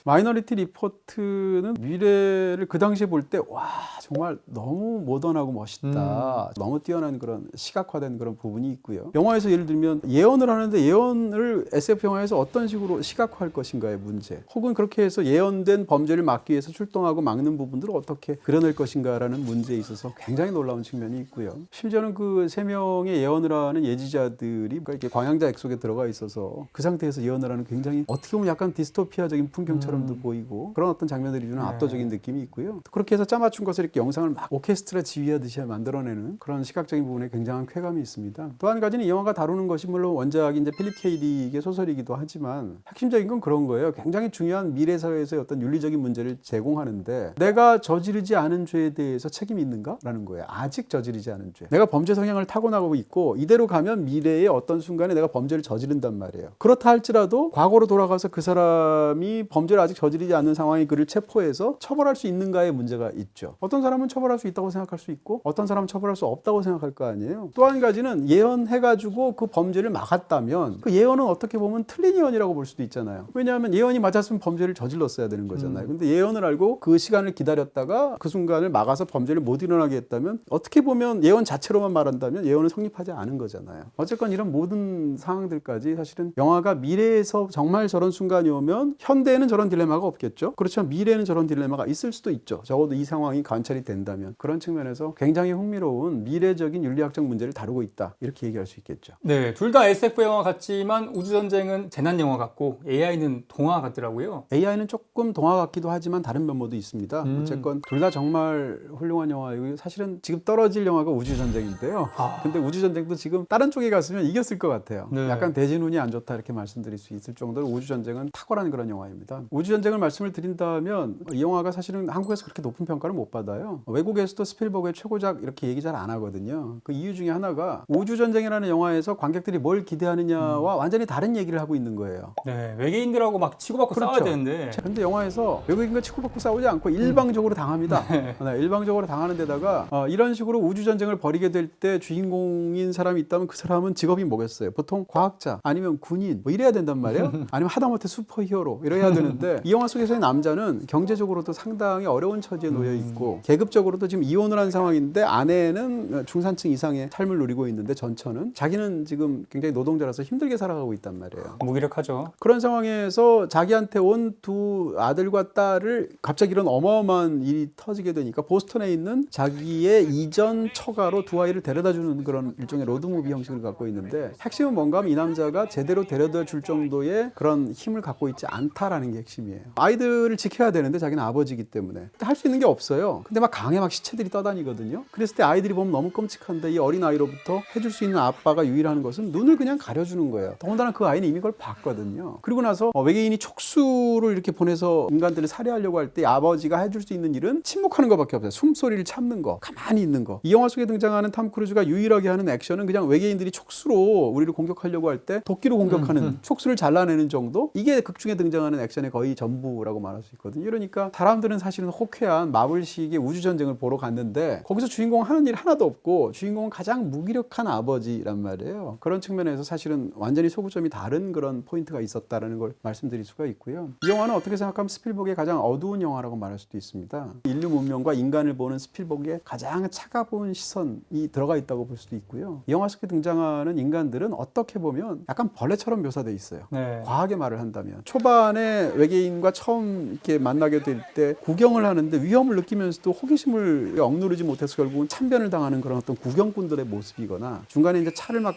마이너리티 리포트는 미래를 그 당시에 볼 때 와 정말 너무 모던하고 멋있다. 너무 뛰어난 그런 시각화된 그런 부분이 있고요. 영화에서 예를 들면 예언을 하는데 예언을 SF 영화에서 어떤 식으로 시각화할 것인가의 문제 혹은 그렇게 해서 예언된 범죄를 막기 위해서 출동하고 막는 부분들을 어떻게 그려낼 것인가라는 문제에 있어서 굉장히 놀라운 측면이 있고요. 심지어는 그 3명의 예언을 하는 예지자들이 이렇게 광양자 액속에 들어가 있어서 그 상태에서 예언을 하는 굉장히 어떻게 보면 약간 디스토피아적인 풍경처럼도 보이고 그런 어떤 장면들이 주는 압도적인 느낌이 있고요. 그렇게 해서 짜맞춘 것을 이렇게 영상을 막 오케스트라 지휘하듯이 만들어내는 그런 시각적인 부분에 굉장한 쾌감이 있습니다. 또 한 가지는 이 영화가 다루는 것이 물론 원작이 이제 필립 K. 딕의 소설이기도 하지만 핵심적인 건 그런 거예요. 굉장히 중요한 미래 사회에서의 어떤 윤리적인 문제를 제공하는데 내가 저지르지 않은 죄에 대해서 책임이 있는가라는 거예요. 아직 저지르지 않은 죄. 내가 범죄 성향을 타고나고 있고 이대로 가면 미래의 어떤 순간에 내가 범죄를 저지른단 말이에요. 그렇다 할지라도 과거로 돌아가서 그 사람이 범죄를 아직 저지르지 않는 상황에 그를 체포해서 처벌할 수 있는가의 문제가 있죠. 어떤 사람은 처벌할 수 있다고 생각할 수 있고 어떤 사람은 처벌할 수 없다고 생각할 거 아니에요. 또 한 가지는 예언해가지고 그 범죄를 막았다면 그 예언은 어떻게 보면 틀린 예언이라고 볼 수도 있잖아요. 왜냐하면 예언이 맞았으면 범죄를 저질렀어야 되는 거잖아요. 근데 예언을 알고 그 시간을 기다렸다가 그 순간을 막아서 범죄를 못 일어나게 했다면 어떻게 보면 예언 자체로만 말한다면 예언은 성립하지 않은 거잖아요. 어쨌건 이런 모든 상황들까지 사실은 영화가 미래에서 정말 저런 순간이 오면 현대에는 저런 딜레마가 없겠죠. 그렇지만 미래에는 저런 딜레마가 있을 수도 있죠. 적어도 이 상황이 관찰이 된다면. 그런 측면에서 굉장히 흥미로운 미래적인 윤리학적 문제를 다루고 있다. 이렇게 얘기할 수 있겠죠. 네, 둘 다 SF 영화 같지만 우주전쟁은 재난 영화 같고 AI는 동화 같더라고요. AI는 조금 동화 같기도 하지만 다른 면모도 있습니다. 어쨌건 둘 다 정말 훌륭한 영화이고 사실은 지금 떨어질 영화가 우주전쟁인데요. 근데 우주전쟁도 지금 다른 쪽에 갔으면 이겼을 것 같아요. 네. 약간 대진운이 안 좋다 이렇게 말씀드릴 수 있을 정도로 우주전쟁은 탁월한 그런 영화입니다. 우주전쟁을 말씀을 드린다면 이 영화가 사실은 한국에서 그렇게 높은 평가를 못 받아요. 외국에서도 스필버그의 최고작 이렇게 얘기 잘 안 하거든요. 그 이유 중에 하나가 우주전쟁이라는 영화에서 관객들이 뭘 기대하느냐와 완전히 다른 얘기를 하고 있는 거예요. 네, 외계인들하고 막 치고받고 그렇죠. 싸워야 되는데. 그런데 영화에서 외국인과 치고받고 싸우지 않고 일방적으로 당합니다. 네, 일방적으로 당하는 데다가 이런 식으로 우주전쟁을 벌이게 될 때 주인공인 사람이 있다면 그 사람은 직업이 뭐겠어요? 보통 과학자 아니면 군인 뭐 이래야 된단 말이에요. 아니면 하다못해 슈퍼히어로 이래야 되는데 이 영화 속에서의 남자는 경제적으로도 상당히 어려운 처지에 놓여 있고 계급적으로도 지금 이혼을 한 상황인데 아내는 중산층 이상의 삶을 누리고 있는데 전처는 자기는 지금 굉장히 노동자라서 힘들게 살아가고 있단 말이에요. 무기력하죠. 그런 상황에서 자기한테 온 두 아들과 딸을 갑자기 이런 어마어마한 일이 터지게 되니까 보스턴에 있는 자기의 이전 처가로 두 아이를 데려다주는 그런 일종의 로드무비 형식을 갖고 있는데 핵심은 뭔가 하면 이 남자가 제대로 데려다 줄 정도의 그런 힘을 갖고 있지 않다라는 게 핵심이에요. 아이들을 지켜야 되는데 자기는 아버지이기 때문에 할 수 있는 게 없어요. 근데 막 강에 막 시체들이 떠다니거든요. 그랬을 때 아이들이 보면 너무 끔찍한데 이 어린 아이로부터 해줄 수 있는 아빠가 유일한 것은 눈을 그냥 가려주는 거예요. 더군다나 그 아이는 이미 그걸 봤거든요. 그리고 나서 외계인이 촉수를 이렇게 보내서 인간들을 살해하려고 할 때 아버지가 해줄 수 있는 일은 침묵하는 것밖에 없어요. 숨소리를 참는 거, 가만히 있는 거. 이 영화 속에 등장하는 탐 크루즈가 유일하게 하는 액션은 그냥 외계인들이 촉수로 우리를 공격하려고 할 때 도끼로 공격하는 촉수를 잘라내는 정도? 이게 극중에 등장하는 액션의 거의 전부라고 말할 수 있거든요. 이러니까 사람들은 사실은 호쾌한 마블식의 우주전쟁을 보러 갔는데 거기서 주인공은 하는 일 하나도 없고 주인공은 가장 무기력한 아버지란 말이에요. 그런 측면에서 사실은 완전히 소구점이 다른 그런 포인트가 있었다는 걸 말씀드릴 수가 있고요. 이 영화는 어떻게 생각하면 스필버그의 가장 어두운 영화라고 말할 수도 있습니다. 인류 문명과 인간을 보는 스필버그의 가장 차가운 시선이 들어가 있다고 볼 수도 있고요. 이 영화 속에 등장하는 인간들은 어떻게 보면 약간 벌레처럼 묘사되어 있어요. 네. 과하게 말을 한다면 초반에 외계인과 처음 이렇게 만나게 될 때 구경을 하는데 위험을 느끼면서도 호기심을 억누르지 못해서 결국은 참변을 당하는 그런 어떤 구경꾼들의 모습이거나 중간에 이제 차를 막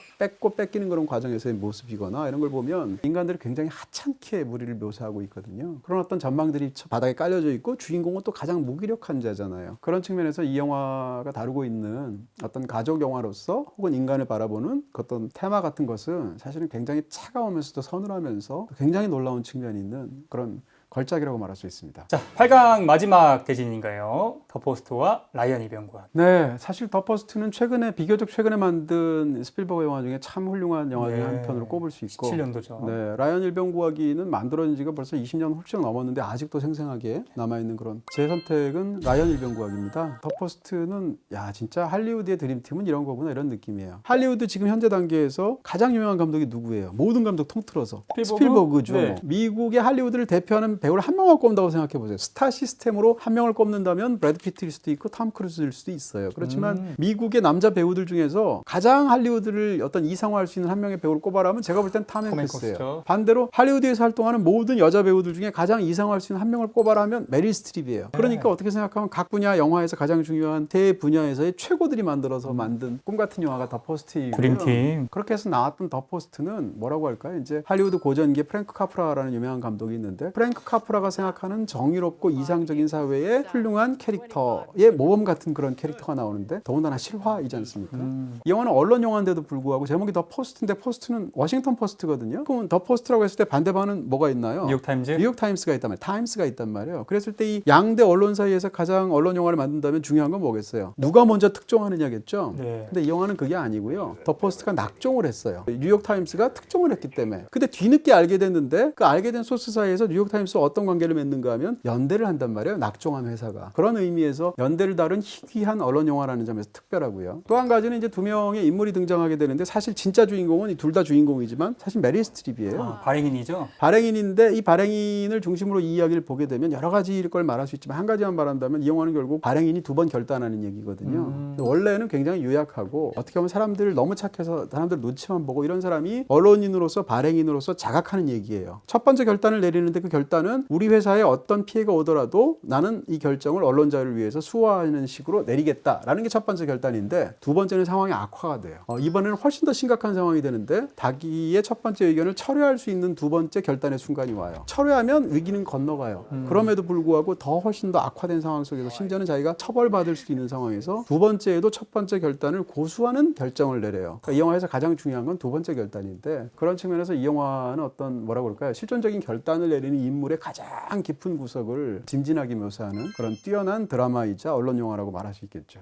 뺏기는 그런 과정에서의 모습이거나 이런 걸 보면 인간들이 굉장히 하찮게 무리를 묘사하고 있거든요. 그런 어떤 전망들이 바닥에 깔려져 있고 주인공은 또 가장 무기력한 자잖아요. 그런 측면에서 이 영화가 다루고 있는 어떤 가족 영화로서 혹은 인간을 바라보는 그 어떤 테마 같은 것은 사실은 굉장히 차가우면서도 서늘하면서 굉장히 놀라운 측면이 있는 그런 걸작이라고 말할 수 있습니다. 자, 8강 마지막 대진인가요? 더 포스트와 라이언 이병관. 네, 사실 더 퍼스트는 비교적 최근에 만든 스필버그 영화 중에 참 훌륭한 영화 중에 네. 한 편으로 꼽을 수 있고 17년도죠. 네, 라이언 일병구하기는 만들어진 지가 벌써 20년 훌쩍 넘었는데 아직도 생생하게 남아있는 그런 제 선택은 라이언 일병구하기입니다. 더 퍼스트는 진짜 할리우드의 드림팀은 이런 거구나 이런 느낌이에요. 할리우드 지금 현재 단계에서 가장 유명한 감독이 누구예요? 모든 감독 통틀어서 스필버그죠. 네. 미국의 할리우드를 대표하는 배우를 한 명을 꼽는다고 생각해 보세요. 스타 시스템으로 한 명을 꼽는다면 브래드 피트일 수도 있고 톰 크루즈일 수도 있어요. 그렇지만 미국의 남자 배우들 중에서 가장 할리우드를 어떤 이상화할 수 있는 한 명의 배우를 꼽아라면 제가 볼 땐 톰 행크스예요. 반대로 할리우드에서 활동하는 모든 여자 배우들 중에 가장 이상화할 수 있는 한 명을 꼽아라면 메릴 스트립이에요. 그러니까 어떻게 생각하면 각 분야 영화에서 가장 중요한 대 분야에서의 최고들이 만들어서 만든 꿈 같은 영화가 더 포스트이고요. 드림팀. 그렇게 해서 나왔던 더 포스트는 뭐라고 할까요? 이제 할리우드 고전기의 프랭크 카프라라는 유명한 감독이 있는데 프랭크 카프라가 생각하는 정의롭고 이상적인 사회의 훌륭한 캐릭터의 모범 같은 그런 캐릭터가 나오는데 더군다나 실화이지 않습니까? 이 영화는 언론 영화인데도 불구하고 제목이 더 포스트인데 포스트는 워싱턴 포스트거든요. 그럼 더 포스트라고 했을 때 반대반은 뭐가 있나요? 뉴욕타임즈. 뉴욕타임스가 있단 말이에요. 타임스가 있단 말이에요. 그랬을 때 이 양대 언론 사이에서 가장 언론 영화를 만든다면 중요한 건 뭐겠어요? 누가 먼저 특종하느냐겠죠? 네. 근데 이 영화는 그게 아니고요. 더 포스트가 낙종을 했어요. 뉴욕타임스가 특종을 했기 때문에. 근데 뒤늦게 알게 됐는데 그 알게 된 소스 사이에서 뉴욕타임스와 어떤 관계를 맺는가 하면 연대를 한단 말이에요. 낙종한 회사가. 그런 의미에서 연대를 다룬 희귀한 언론 영화라는 점에서 특별하고요. 또 한 가지는 이제 두 명의 인물이 등장하게 되는데 사실 진짜 주인공은 둘 다 주인공이지만 사실 메릴 스트립이에요. 발행인이죠. 발행인인데 이 발행인을 중심으로 이 이야기를 보게 되면 여러 가지일 걸 말할 수 있지만 한 가지만 말한다면 이 영화는 결국 발행인이 두 번 결단하는 얘기거든요. 원래는 굉장히 유약하고 어떻게 보면 사람들 너무 착해서 사람들 눈치만 보고 이런 사람이 언론인으로서 발행인으로서 자각하는 얘기예요. 첫 번째 결단을 내리는데 그 결단은 번째는 우리 회사에 어떤 피해가 오더라도 나는 이 결정을 언론자를 위해서 수호하는 식으로 내리겠다라는 게 첫 번째 결단인데 두 번째는 상황이 악화가 돼요. 이번에는 훨씬 더 심각한 상황이 되는데 자기의 첫 번째 의견을 철회할 수 있는 두 번째 결단의 순간이 와요. 철회하면 위기는 건너가요. 그럼에도 불구하고 더 훨씬 더 악화된 상황 속에서 심지어는 자기가 처벌받을 수도 있는 상황에서 두 번째에도 첫 번째 결단을 고수하는 결정을 내려요. 그러니까 이 영화에서 가장 중요한 건 두 번째 결단인데 그런 측면에서 이 영화는 어떤 뭐라고 그럴까요? 실존적인 결단을 내리는 인물의 가장 깊은 구석을 진진하게 묘사하는 그런 뛰어난 드라마이자 언론 영화라고 말할 수 있겠죠.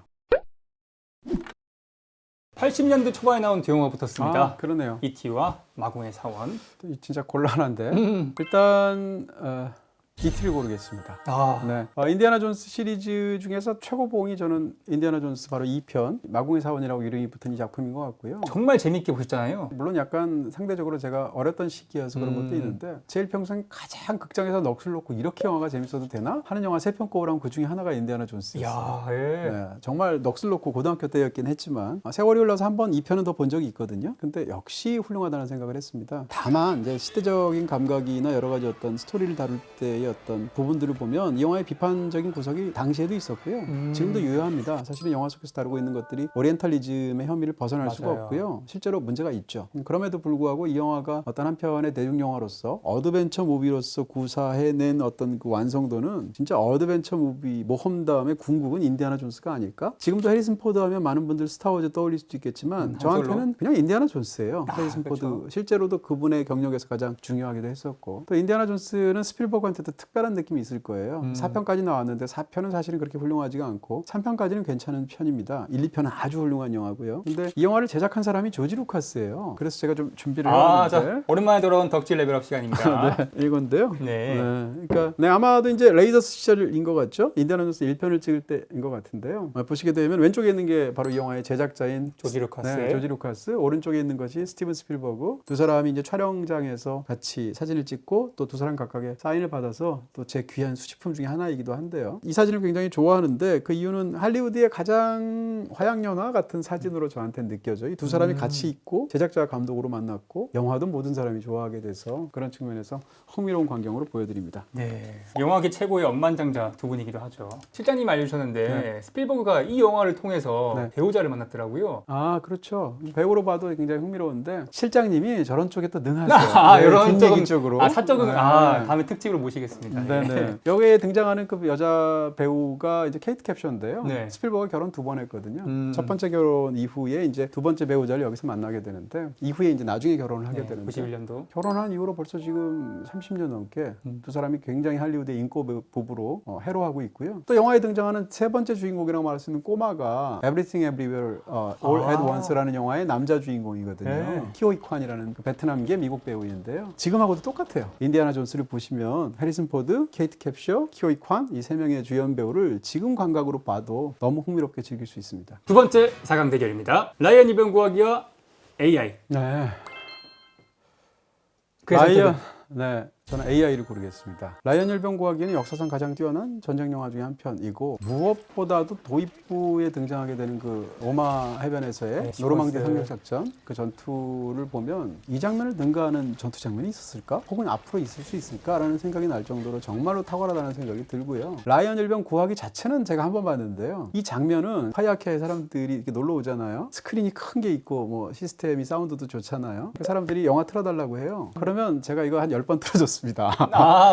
80년대 초반에 나온 두 영화 붙었습니다. 그러네요. E.T.와 마공의 사원. 진짜 곤란한데 일단 E.T.를 고르겠습니다. 네. 인디아나 존스 시리즈 중에서 최고봉이 저는 인디아나 존스 바로 2편 마궁의 사원이라고 이름이 붙은 이 작품인 것 같고요. 정말 재밌게 보셨잖아요. 물론 약간 상대적으로 제가 어렸던 시기여서 그런 것도 있는데 제일 평생 가장 극장에서 넋을 놓고 이렇게 영화가 재밌어도 되나? 하는 영화 3편 꼽으라면 그 중에 하나가 인디아나 존스였어요. 이야, 예. 네, 정말 넋을 놓고 고등학교 때였긴 했지만 세월이 흘러서 한 번 2편은 더 본 적이 있거든요. 근데 역시 훌륭하다는 생각을 했습니다. 다만 이제 시대적인 감각이나 여러 가지 어떤 스토리를 다룰 때의 어떤 부분들을 보면 이 영화의 비판적인 구석이 당시에도 있었고요. 지금도 유효합니다. 사실은 영화 속에서 다루고 있는 것들이 오리엔탈리즘의 혐의를 벗어날 수가 맞아요. 없고요. 실제로 문제가 있죠. 그럼에도 불구하고 이 영화가 어떤 한편의 대중 영화로서 어드벤처 무비로서 구사해낸 어떤 그 완성도는 진짜 어드벤처 무비 모험 다음에 궁극은 인디아나 존스가 아닐까? 지금도 해리슨 포드 하면 많은 분들 스타워즈 떠올릴 수도 있겠지만 저한테는 그냥 인디아나 존스예요. 해리슨 포드 그렇죠. 실제로도 그분의 경력에서 가장 중요하기도 했었고 또 인디아나 존스는 스필버그한테도 특별한 느낌이 있을 거예요. 4편까지 나왔는데 4편은 사실은 그렇게 훌륭하지가 않고 3편까지는 괜찮은 편입니다. 1, 2편은 아주 훌륭한 영화고요. 근데 이 영화를 제작한 사람이 조지 루카스예요. 그래서 제가 좀 준비를 해왔는데 자, 오랜만에 돌아온 덕질 레벨업 시간입니다. 네, 이건데요. 네. 그러니까 아마도 이제 레이더스 시절인 것 같죠? 인디아나 존스 1편을 찍을 때인 것 같은데요. 보시게 되면 왼쪽에 있는 게 바로 이 영화의 제작자인 조지 루카스. 네, 조지 루카스. 오른쪽에 있는 것이 스티븐 스필버그. 두 사람이 이제 촬영장에서 같이 사진을 찍고 또 두 사람 각각의 사인을 받아서 또 제 귀한 수집품 중에 하나이기도 한데요. 이 사진을 굉장히 좋아하는데 그 이유는 할리우드의 가장 화양연화 같은 사진으로 저한테 느껴져. 이 두 사람이 같이 있고 제작자 감독으로 만났고 영화도 모든 사람이 좋아하게 돼서 그런 측면에서 흥미로운 광경으로 보여드립니다. 네. 영화계 최고의 억만장자 두 분이기도 하죠. 실장님이 알려주셨는데 스필버그가 이 영화를 통해서 배우자를 만났더라고요. 그렇죠. 배우로 봐도 굉장히 흥미로운데 실장님이 저런 쪽에 또 능하세요. 이런 뒷얘기 쪽으로. 사적은 다음에 특집으로 모시겠습니다. 네네. 여기에 등장하는 그 여자 배우가 이제 케이트 캡셔인데요. 네. 스필버그 결혼 2번 했거든요. 첫 번째 결혼 이후에 이제 두 번째 배우자를 여기서 만나게 되는데 이후에 이제 나중에 결혼을 하게 되는데 91년도. 결혼한 이후로 벌써 지금 30년 넘게 두 사람이 굉장히 할리우드의 인고 부부로 해로하고 있고요. 또 영화에 등장하는 세 번째 주인공이라고 말할 수 있는 꼬마가 Everything Everywhere All at Once라는 영화의 남자 주인공이거든요. 네. 키오이 콴이라는 그 베트남계 미국 배우인데요. 지금하고도 똑같아요. 인디아나 존스를 보시면 해리슨 포드, 케이트 캡셔, 키오이 콴 이 세 명의 주연 배우를 지금 감각으로 봐도 너무 흥미롭게 즐길 수 있습니다. 두 번째 4강 대결입니다. 라이언 이병 구하기와 AI. 네. 라이언. 네. 저는 AI를 고르겠습니다. 라이언 일병 구하기는 역사상 가장 뛰어난 전쟁 영화 중에 한 편이고 무엇보다도 도입부에 등장하게 되는 그 로마 해변에서의 노르망디 상륙 작전 그 전투를 보면 이 장면을 능가하는 전투 장면이 있었을까? 혹은 앞으로 있을 수 있을까라는 생각이 날 정도로 정말로 탁월하다는 생각이 들고요. 라이언 일병 구하기 자체는 제가 한 번 봤는데요. 이 장면은 하이아케에 사람들이 이렇게 놀러 오잖아요. 스크린이 큰 게 있고 뭐 시스템이 사운드도 좋잖아요. 그 사람들이 영화 틀어달라고 해요. 그러면 제가 이거 한 10번 틀어줬습니다.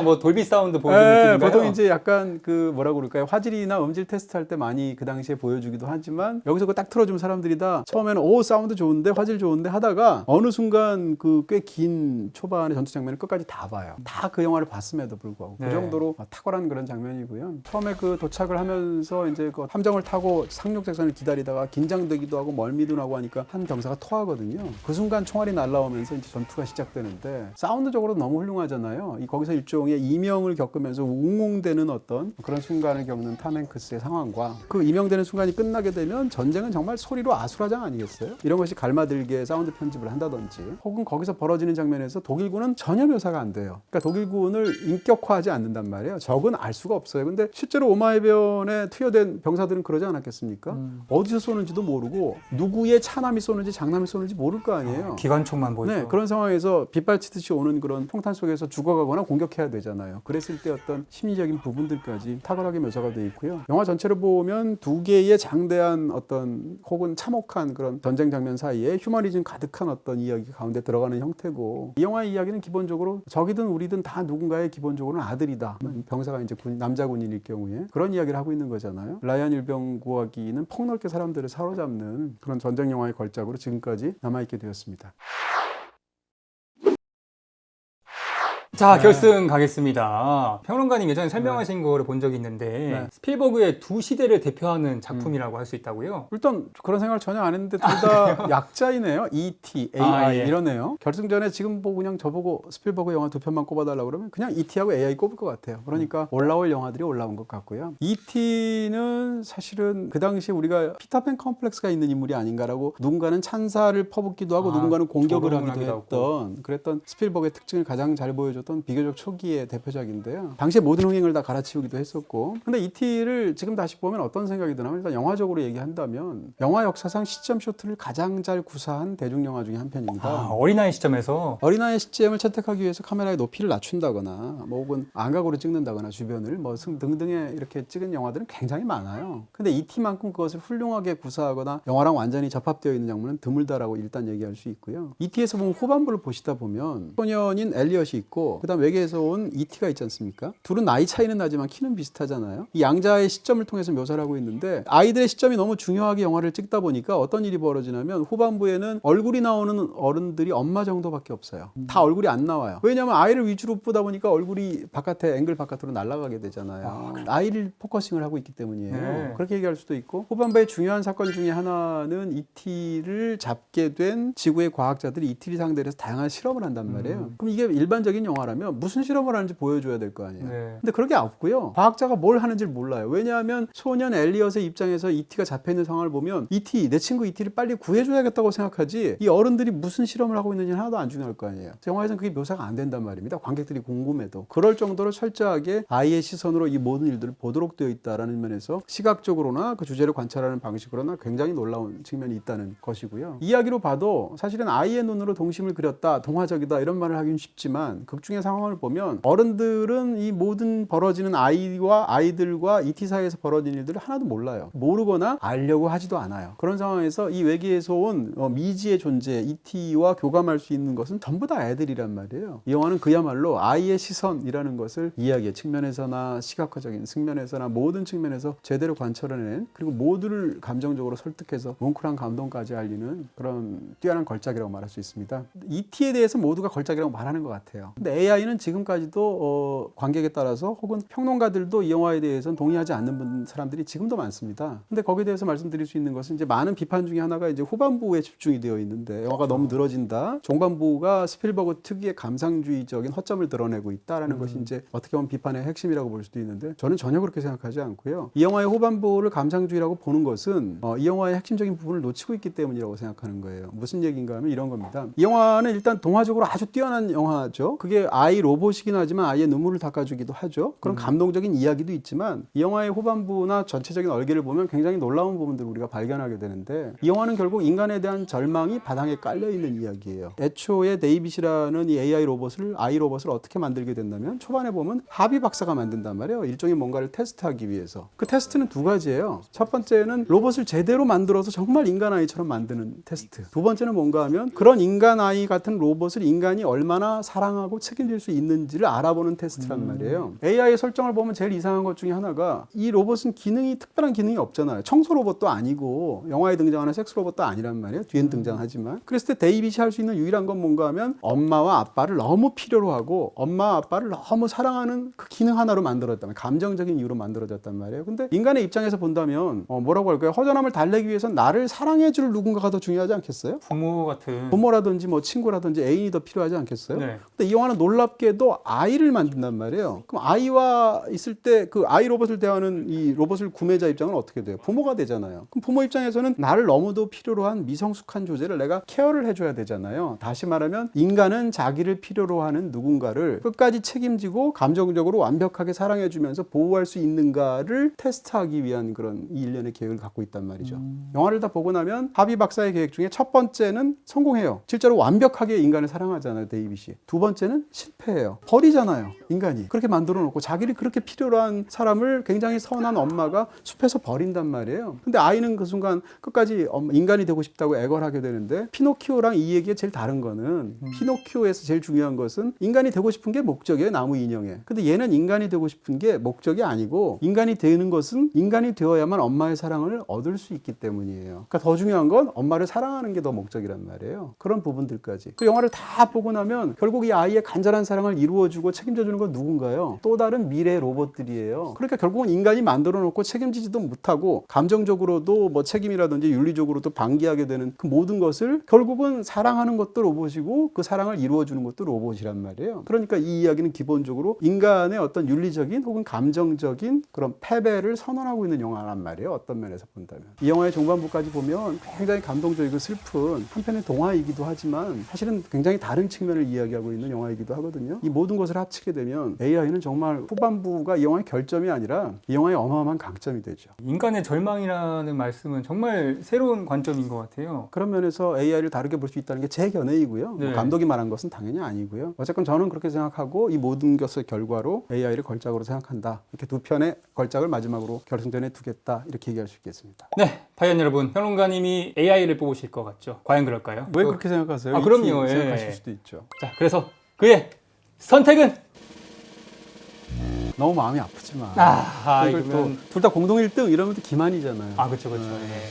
뭐 돌비 사운드 보여주는 느낌인가요? 보통 이제 약간 그 뭐라고 그럴까요? 화질이나 음질 테스트할 때 많이 그 당시에 보여주기도 하지만 여기서 그거 딱 틀어주면 사람들이 다 처음에는 사운드 좋은데 화질 좋은데 하다가 어느 순간 그 꽤 긴 초반의 전투 장면을 끝까지 다 봐요. 다 그 영화를 봤음에도 불구하고 그 정도로 탁월한 그런 장면이고요. 처음에 그 도착을 하면서 이제 그 함정을 타고 상륙 작전을 기다리다가 긴장되기도 하고 멀미도 나고 하니까 한 병사가 토하거든요. 그 순간 총알이 날라오면서 이제 전투가 시작되는데 사운드적으로 너무 훌륭하잖아요. 거기서 일종의 이명을 겪으면서 웅웅대는 어떤 그런 순간을 겪는 탐 행크스의 상황과 그 이명되는 순간이 끝나게 되면 전쟁은 정말 소리로 아수라장 아니겠어요? 이런 것이 갈마들게 사운드 편집을 한다든지 혹은 거기서 벌어지는 장면에서 독일군은 전혀 묘사가 안 돼요. 그러니까 독일군을 인격화하지 않는단 말이에요. 적은 알 수가 없어요. 근데 실제로 오마해변에 투여된 병사들은 그러지 않았겠습니까? 어디서 쏘는지도 모르고 누구의 차남이 쏘는지 장남이 쏘는지 모를 거 아니에요. 기관총만 보이죠. 네, 그런 상황에서 빗발치듯이 오는 그런 폭탄 속에서 죽어가거나 공격해야 되잖아요. 그랬을 때 어떤 심리적인 부분들까지 탁월하게 묘사가 되어 있고요. 영화 전체를 보면 두 개의 장대한 어떤 혹은 참혹한 그런 전쟁 장면 사이에 휴머니즘 가득한 어떤 이야기 가운데 들어가는 형태고, 이 영화의 이야기는 기본적으로 적이든 우리든 다 누군가의 기본적으로는 아들이다. 병사가 이제 남자 군인일 경우에 그런 이야기를 하고 있는 거잖아요. 라이언 일병구하기는 폭넓게 사람들을 사로잡는 그런 전쟁 영화의 걸작으로 지금까지 남아있게 되었습니다. 자, 결승 가겠습니다. 평론가님 예전에 설명하신 거를 본 적이 있는데 네. 스필버그의 두 시대를 대표하는 작품이라고 할 수 있다고요? 일단 그런 생각을 전혀 안 했는데 둘 다 약자이네요. E.T., AI 예. 이러네요. 결승전에 지금 보고 그냥 저보고 스필버그 영화 두 편만 꼽아달라고 그러면 그냥 E.T.하고 AI 꼽을 것 같아요. 그러니까 올라올 영화들이 올라온 것 같고요. E.T.는 사실은 그 당시에 우리가 피터팬 컴플렉스가 있는 인물이 아닌가라고, 누군가는 찬사를 퍼붓기도 하고 누군가는 공격을 조롱을 하기도 하기도 했던, 그랬던 스필버그의 특징을 가장 잘 보여줬던 비교적 초기의 대표작인데요. 당시에 모든 흥행을 다 갈아치우기도 했었고, 근데 E.T.를 지금 다시 보면 어떤 생각이 드냐면, 일단 영화적으로 얘기한다면 영화 역사상 시점 쇼트를 가장 잘 구사한 대중영화 중에 한 편입니다. 어린아이 시점에서 어린아이 시점을 채택하기 위해서 카메라의 높이를 낮춘다거나 뭐 혹은 안각으로 찍는다거나 주변을 뭐 등등의 이렇게 찍은 영화들은 굉장히 많아요. 근데 E.T.만큼 그것을 훌륭하게 구사하거나 영화랑 완전히 접합되어 있는 장면은 드물다라고 일단 얘기할 수 있고요. E.T.에서 보면 후반부를 보시다 보면 소년인 엘리엇이 있고, 그다음 외계에서 온 E.T.가 있지 않습니까? 둘은 나이 차이는 나지만 키는 비슷하잖아요. 이 양자의 시점을 통해서 묘사를 하고 있는데, 아이들의 시점이 너무 중요하게 영화를 찍다 보니까 어떤 일이 벌어지냐면, 후반부에는 얼굴이 나오는 어른들이 엄마 정도밖에 없어요. 다 얼굴이 안 나와요. 왜냐하면 아이를 위주로 보다 보니까 얼굴이 바깥에, 앵글 바깥으로 날아가게 되잖아요. 아이를 포커싱을 하고 있기 때문이에요. 네. 그렇게 얘기할 수도 있고, 후반부의 중요한 사건 중에 하나는 E.T.를 잡게 된 지구의 과학자들이 E.T.를 상대로 해서 다양한 실험을 한단 말이에요. 그럼 이게 일반적인 영화라면 무슨 실험을 하는지 보여줘야 될 거 아니에요. 네. 근데 그런 게 없고요. 과학자가 뭘 하는지를 몰라요. 왜냐하면 소년 엘리엇의 입장에서 E.T.가 잡혀있는 상황을 보면, E.T., 내 친구 E.T.를 빨리 구해줘야겠다고 생각하지, 이 어른들이 무슨 실험을 하고 있는지는 하나도 안 중요할 거 아니에요. 영화에서는 그게 묘사가 안 된단 말입니다. 관객들이 궁금해도. 그럴 정도로 철저하게 아이의 시선으로 이 모든 일들을 보도록 되어 있다라는 면에서 시각적으로나 그 주제를 관찰하는 방식으로나 굉장히 놀라운 측면이 있다는 것이고요. 이야기로 봐도 사실은 아이의 눈으로 동심을 그렸다, 동화적이다 이런 말을 하긴 쉽지만, 극중의 상황을 보면 어른들은 이 모든 벌어지는 아이와 아이들과 E.T. 사이에서 벌어지는 일들을 하나도 몰라요. 모르거나 알려고 하지도 않아요. 그런 상황에서 이 외계에서 온 미지의 존재 E.T.와 교감할 수 있는 것은 전부 다 애들이란 말이에요. 이 영화는 그야말로 아이의 시선이라는 것을 이야기의 측면에서나 시각화적인 측면에서나 모든 측면에서 제대로 관찰해낸, 그리고 모두를 감정적으로 설득해서 뭉클한 감동까지 알리는 그런 뛰어난 걸작이라고 말할 수 있습니다. E.T.에 대해서 모두가 걸작이라고 말하는 것 같아요. 근데 AI는 지금까지도 관객에 따라서 혹은 평론가들도 이 영화에 대해서는 동의하지 않는 사람들이 지금도 많습니다. 근데 거기에 대해서 말씀드릴 수 있는 것은, 이제 많은 비판 중에 하나가 이제 후반부에 집중이 되어 있는데, 영화가 너무 늘어진다, 종반부가 스필버그 특유의 감상주의적인 허점을 드러내고 있다라는 것이 이제 어떻게 보면 비판의 핵심이라고 볼 수도 있는데, 저는 전혀 그렇게 생각하지 않고요. 이 영화의 후반부를 감상주의라고 보는 것은 이 영화의 핵심적인 부분을 놓치고 있기 때문이라고 생각하는 거예요. 무슨 얘기인가 하면 이런 겁니다. 이 영화는 일단 동화적으로 아주 뛰어난 영화죠. 그게 아이 로봇이긴 하지만 아이의 눈물을 닦아주기도 하죠. 그런 감동적인 이야기도 있지만, 이 영화의 후반부나 전체적인 얼개를 보면 굉장히 놀라운 부분들을 우리가 발견하게 되는데, 이 영화는 결국 인간에 대한 절망이 바닥에 깔려있는 이야기예요. 애초에 데이빗이라는 이 AI 로봇을, 아이 로봇을 어떻게 만들게 된다면, 초반에 보면 하비 박사가 만든단 말이에요. 일종의 뭔가를 테스트하기 위해서. 그 테스트는 두 가지예요. 첫 번째는 로봇을 제대로 만들어서 정말 인간 아이처럼 만드는 테스트. 두 번째는 뭔가 하면 그런 인간 아이 같은 로봇을 인간이 얼마나 사랑하고 책임질 수 있는지를 알아보는 테스트란 말이에요. AI의 설정을 보면 제일 이상한 것 중에 하나가, 이 로봇은 특별한 기능이 없잖아요. 청소 로봇도 아니고 영화에 등장하는 섹스 로봇도 아니란 말이에요. 뒤엔 등장하지만. 그랬을 때 데이빗이 할 수 있는 유일한 건 뭔가 하면, 엄마와 아빠를 너무 필요로 하고 엄마와 아빠를 너무 사랑하는 그 기능 하나로 만들어졌단 말이에요. 감정적인 이유로 만들어졌단 말이에요. 근데 인간의 입장에서 본다면 뭐라고 할까요? 허전함을 달래기 위해선 나를 사랑해줄 누군가가 더 중요하지 않겠어요? 부모 같은 부모라든지 뭐 친구라든지 애인이 더 필요하지 않겠어요? 네. 근데 이 영화는 놀랍게도 아이를 만든단 말이에요. 그럼 아이와 있을 때 그 아이 로봇을 대하는 이 로봇을 구매자 입장은 어떻게 돼요? 부모가 되잖아요. 그럼 부모 입장에서는 나를 너무도 필요로 한 미성숙한 존재를 내가 케어를 해줘야 되잖아요. 다시 말하면 인간은 자기를 필요로 하는 누군가를 끝까지 책임지고 감정적으로 완벽하게 사랑해주면서 보호할 수 있는가를 테스트하기 위한 그런 이 일련의 계획을 갖고 있단 말이죠. 영화를 다 보고 나면 하비 박사의 계획 중에 첫 번째는 성공해요. 실제로 완벽하게 인간을 사랑하잖아요, 데이빗이. 두 번째는 실패해요. 버리잖아요. 인간이. 그렇게 만들어 놓고 자기를 그렇게 필요로 한 사람을 굉장히 선한 엄마가 숲에서 버린단 말이에요. 근데 아이는 그 순간 끝까지 인간이 되고 싶다고 애걸 하게 되는데 피노키오랑 이 얘기가 제일 다른 거는 피노키오에서 제일 중요한 것은 인간이 되고 싶은 게 목적이에요. 나무 인형에. 근데 얘는 인간이 되고 싶은 게 목적이 아니고 인간이 되는 것은 인간이 되어야만 엄마의 사랑을 얻을 수 있기 때문이에요. 그러니까 더 중요한 건 엄마를 사랑하는 게 더 목적이란 말이에요. 그런 부분들까지. 그 영화를 다 보고 나면 결국 이 아이의 간절한 사랑을 이루어주고 책임져주는 건 누군가요? 또 다른 미래 로봇들이에요. 그러니까 결국은 인간이 만들어 놓고 책임지지도 못하고 감정적으로도 뭐 책임이라든지 윤리적으로도 방기하게 되는 그 모든 것을 결국은 사랑하는 것도 로봇이고 그 사랑을 이루어주는 것도 로봇이란 말이에요. 그러니까 이 이야기는 기본적으로 인간의 어떤 윤리적인 혹은 감정적인 그런 패배를 선언하고 있는 영화란 말이에요. 어떤 면에서 본다면. 이 영화의 종반부까지 보면 굉장히 감동적이고 슬픈 한편의 동화이기도 하지만 사실은 굉장히 다른 측면을 이야기하고 있는 영화이기도 하거든요. 이 모든 것을 합치게 되면 AI는 정말 후반부가 이 영화의 결점이 아니라 이 영화의 어마어마한 강점이 되죠. 인간의 절망이라는 말씀은 정말 새로운 관점인 것 같아요. 그런 면에서 AI를 다르게 볼 수 있다는 게 제 견해이고요. 네. 감독이 말한 것은 당연히 아니고요. 어쨌건 저는 그렇게 생각하고 이 모든 것의 결과로 AI를 걸작으로 생각한다. 이렇게 두 편의 걸작을 마지막으로 결승전에 두겠다. 이렇게 얘기할 수 있겠습니다. 네, 파이언 여러분, 평론가님이 AI를 뽑으실 것 같죠? 과연 그럴까요? 왜 그렇게 생각하세요? 아, 그럼요. 이렇게 예. 생각하실 수도 있죠. 자, 그래서 그의 선택은 너무 마음이 아프지만 이거면 둘 다 공동 1등 이러면 또 기만이잖아요. 그렇죠.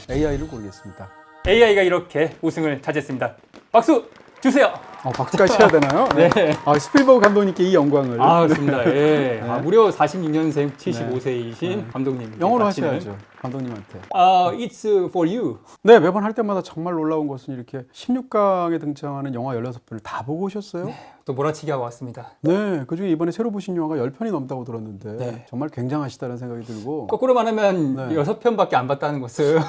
AI를 고르겠습니다. AI가 이렇게 우승을 차지했습니다. 박수 주세요. 박수까지 해야 되나요? 네. 스필버그 감독님께 이 영광을. 그렇습니다. 예. 무려 46년생 75세이신 감독님. 영어로 하셔야죠. 감독님한테. It's for you. 네, 매번 할 때마다 정말 놀라운 것은 이렇게 16강에 등장하는 영화 16편을 다 보고 오셨어요? 또 몰아치기 하고 왔습니다. 네, 그중에 이번에 새로 보신 영화가 10편이 넘다고 들었는데 네. 정말 굉장하시다는 생각이 들고 거꾸로 말하면 네. 6편밖에 안 봤다는 것은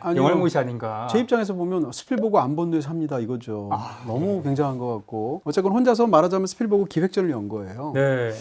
아니요. 영알못이 아닌가. 제 입장에서 보면 스필버그 안 본 뇌 삽니다 이거죠. 너무 굉장한 것 같고 어쨌건 혼자서 말하자면 스필버그 기획전을 연 거예요. 네.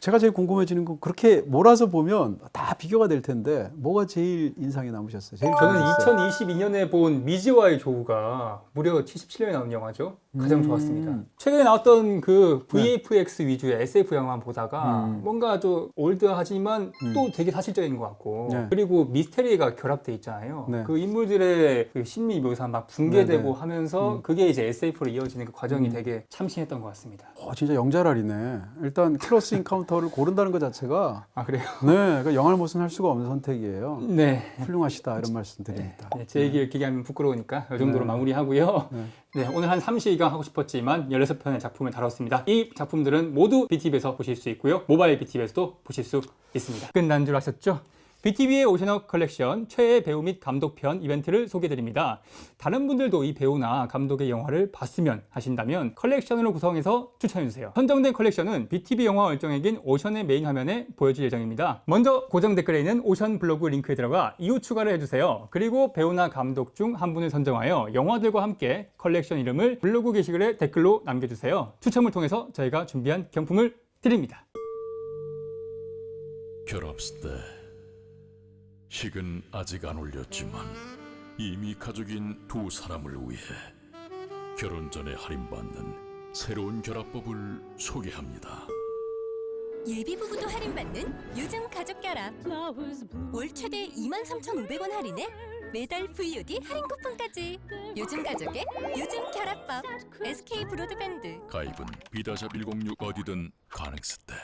제가 제일 궁금해지는 건 그렇게 몰아서 보면 다 비교가 될 텐데 뭐가 제일 인상에 남으셨어요? 제일 저는 좋으셨어요? 2022년에 본 미지와의 조우가 무려 77년에 나온 영화죠. 가장 좋았습니다. 음. 최근에 나왔던 그 VFX 위주의 SF 영화만 보다가 뭔가 좀 올드하지만 또 되게 사실적인 것 같고 네. 그리고 미스테리가 결합돼 있잖아요. 네. 그 인물들의 그 심리 묘사 막 붕괴되고 네, 네. 하면서 그게 이제 SF로 이어지는 그 과정이 되게 참신했던 것 같습니다. 진짜 영자랄이네. 일단 클로스 인카운터를 고른다는 것 자체가 그래요? 네, 그 영알못은 할 수가 없는 선택이에요. 네. 훌륭하시다 이런 말씀 드립니다. 네, 제 얘기를 길게 하면 부끄러우니까 이 정도로 마무리하고요. 네, 오늘 한 32강 하고 싶었지만 16편의 작품을 다뤘습니다. 이 작품들은 모두 BTV에서 보실 수 있고요. 모바일 BTV에서도 보실 수 있습니다. 끝난 줄 아셨죠? BTV의 오션업 컬렉션 최애 배우 및 감독편 이벤트를 소개드립니다. 다른 분들도 이 배우나 감독의 영화를 봤으면 하신다면 컬렉션으로 구성해서 추천해주세요. 선정된 컬렉션은 BTV 영화 얼정액인 오션의 메인 화면에 보여질 예정입니다. 먼저 고정 댓글에 있는 오션 블로그 링크에 들어가 이후 추가를 해주세요. 그리고 배우나 감독 중 한 분을 선정하여 영화들과 함께 컬렉션 이름을 블로그 게시글에 댓글로 남겨주세요. 추첨을 통해서 저희가 준비한 경품을 드립니다. 결합스 때 식은 아직 안 올렸지만 이미 가족인 두 사람을 위해 결혼 전에 할인받는 새로운 결합법을 소개합니다. 예비부부도 할인받는 요즘 가족결합. 월 최대 23,500원 할인에 매달 VOD 할인 쿠폰까지. 요즘 가족의 요즘 결합법. SK 브로드밴드. 가입은 비다샵 106 어디든 가능스 때.